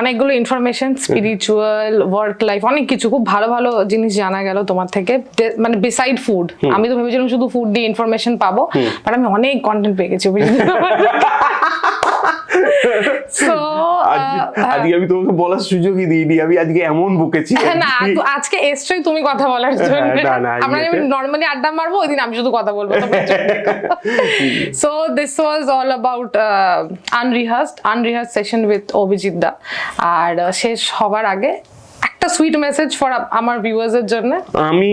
অনেকগুলো ইনফরমেশন, স্পিরিচুয়াল, ওয়ার্ক লাইফ, অনেক কিছু খুব ভালো ভালো জিনিস জানা গেল তোমার থেকে, মানে বিসাইড ফুড। আমি তো ভেবেছিলাম শুধু ফুড দিয়ে ইনফরমেশন পাবো, বাট আমি অনেক কন্টেন্ট পেয়ে গেছি। সো আজকে আমি তোমাকে বলার সুযোগই দিইনি, আমি আজকে এমন বকেছি না, আজকে এসছই তুমি কথা বলার জন্য। আমরা নরমালি আড্ডা মারবো, ওই দিন আমি শুধু কথা বলবো। So this was all about unrehearsed session with Abhijit দা। আর শেষ হবার আগে একটা সুইট মেসেজ ফর আমার ভিউয়ার্স এর জন্য। আমি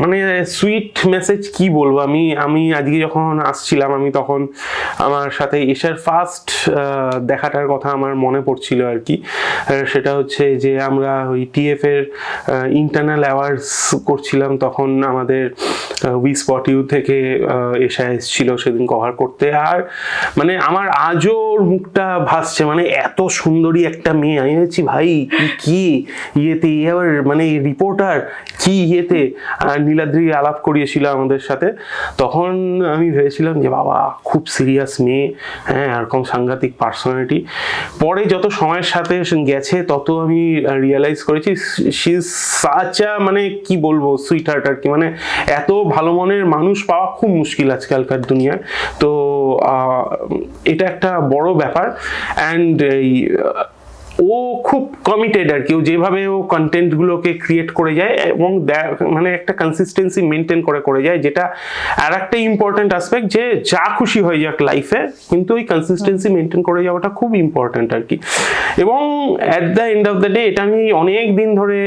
মানে সুইট মেসেজ কি বলবো, আমি আজকে যখন আসছিলাম আমি তখন আমার সাথে এশার ফার্স্ট দেখাটার কথা আমার মনে পড়ছিল আর কি। সেটা হচ্ছে যে আমরা ওই টিএফ এর ইন্টারনাল অ্যাওয়ার্ডস করছিলাম, তখন আমাদের উই স্পট ইউ থেকে এশা এসেছিল সেদিন কভার করতে। আর মানে আমার আজও ওর মুখটা ভাসছে, মানে এত সুন্দরী একটা মেয়ে, আমি বলছি ভাই কি ইয়েতে আবার মানে রিপোর্টার কি ইয়েতে, আর নীলাদ্রি আলাপ করিয়েছিল আমাদের সাথে। তখন আমি ভেবেছিলাম যে বাবা খুব সিরিয়াস মেয়ে, হ্যাঁ এরকম সাংঘাতিক পার্সোনালিটি। পরে যত সময়ের সাথে গেছে তত আমি রিয়েলাইজ করেছি শি ইজ সাচ আ মানে কি বলবো সুইট হার্ট আর কি, মানে এত ভালো মনের মানুষ পাওয়া খুব মুশকিল আজকালকার দুনিয়ায়। তো এটা একটা বড় ব্যাপার। অ্যান্ড এই ও খুব কমিটেড আর কি, ও যেভাবে ও কন্টেন্টগুলোকে ক্রিয়েট করে যায় এবং মানে একটা কনসিস্টেন্সি মেনটেন করে যায়, যেটা আর একটা ইম্পর্টেন্ট অ্যাসপেক্ট, যে যা খুশি হয়ে যাক লাইফে কিন্তু ওই কনসিস্টেন্সি মেনটেন করে যাওয়াটা খুব ইম্পর্টেন্ট আর কি। এবং at the end of the day এটা আমি অনেক দিন ধরে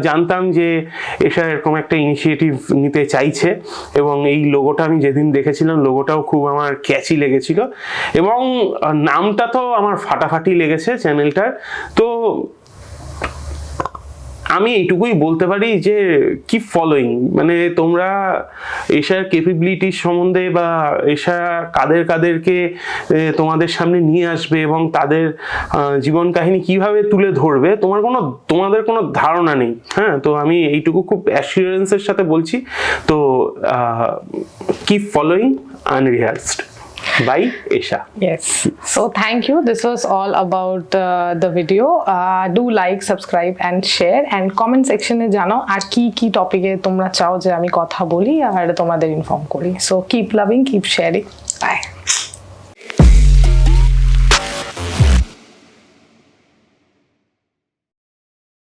জানতাম যে এসা এরকম একটা ইনিশিয়েটিভ নিতে চাইছে, এবং এই লোগোটা আমি যেদিন দেখেছিলাম লোগোটাও খুব আমার ক্যাচি লেগেছিল, এবং নামটা তো আমার ফাটাফাটি লেগেছে চ্যানেলটার। তো আমি এইটুকুই বলতে পারি যে কিপ ফলোয়িং, মানে তোমরা এশার ক্যাপাবিলিটির সম্বন্ধে বা এশা কাদেরকে তোমাদের সামনে নিয়ে আসবে এবং তাদের জীবন কাহিনী কিভাবে তুলে ধরবে তোমাদের কোনো ধারণা নেই। হ্যাঁ, তো আমি এইটুকু খুব অ্যাসিওরেন্সের সাথে বলছি। তো keep following unrehearsed by Esha. Yes. So thank you. This was all about the video. Do like, subscribe and share, and comment section এ জানো আর কি টপিকে তোমরা চাও যে আমি কথা বলি আর তোমাদের ইনফর্ম করি। So keep loving, keep sharing. Bye.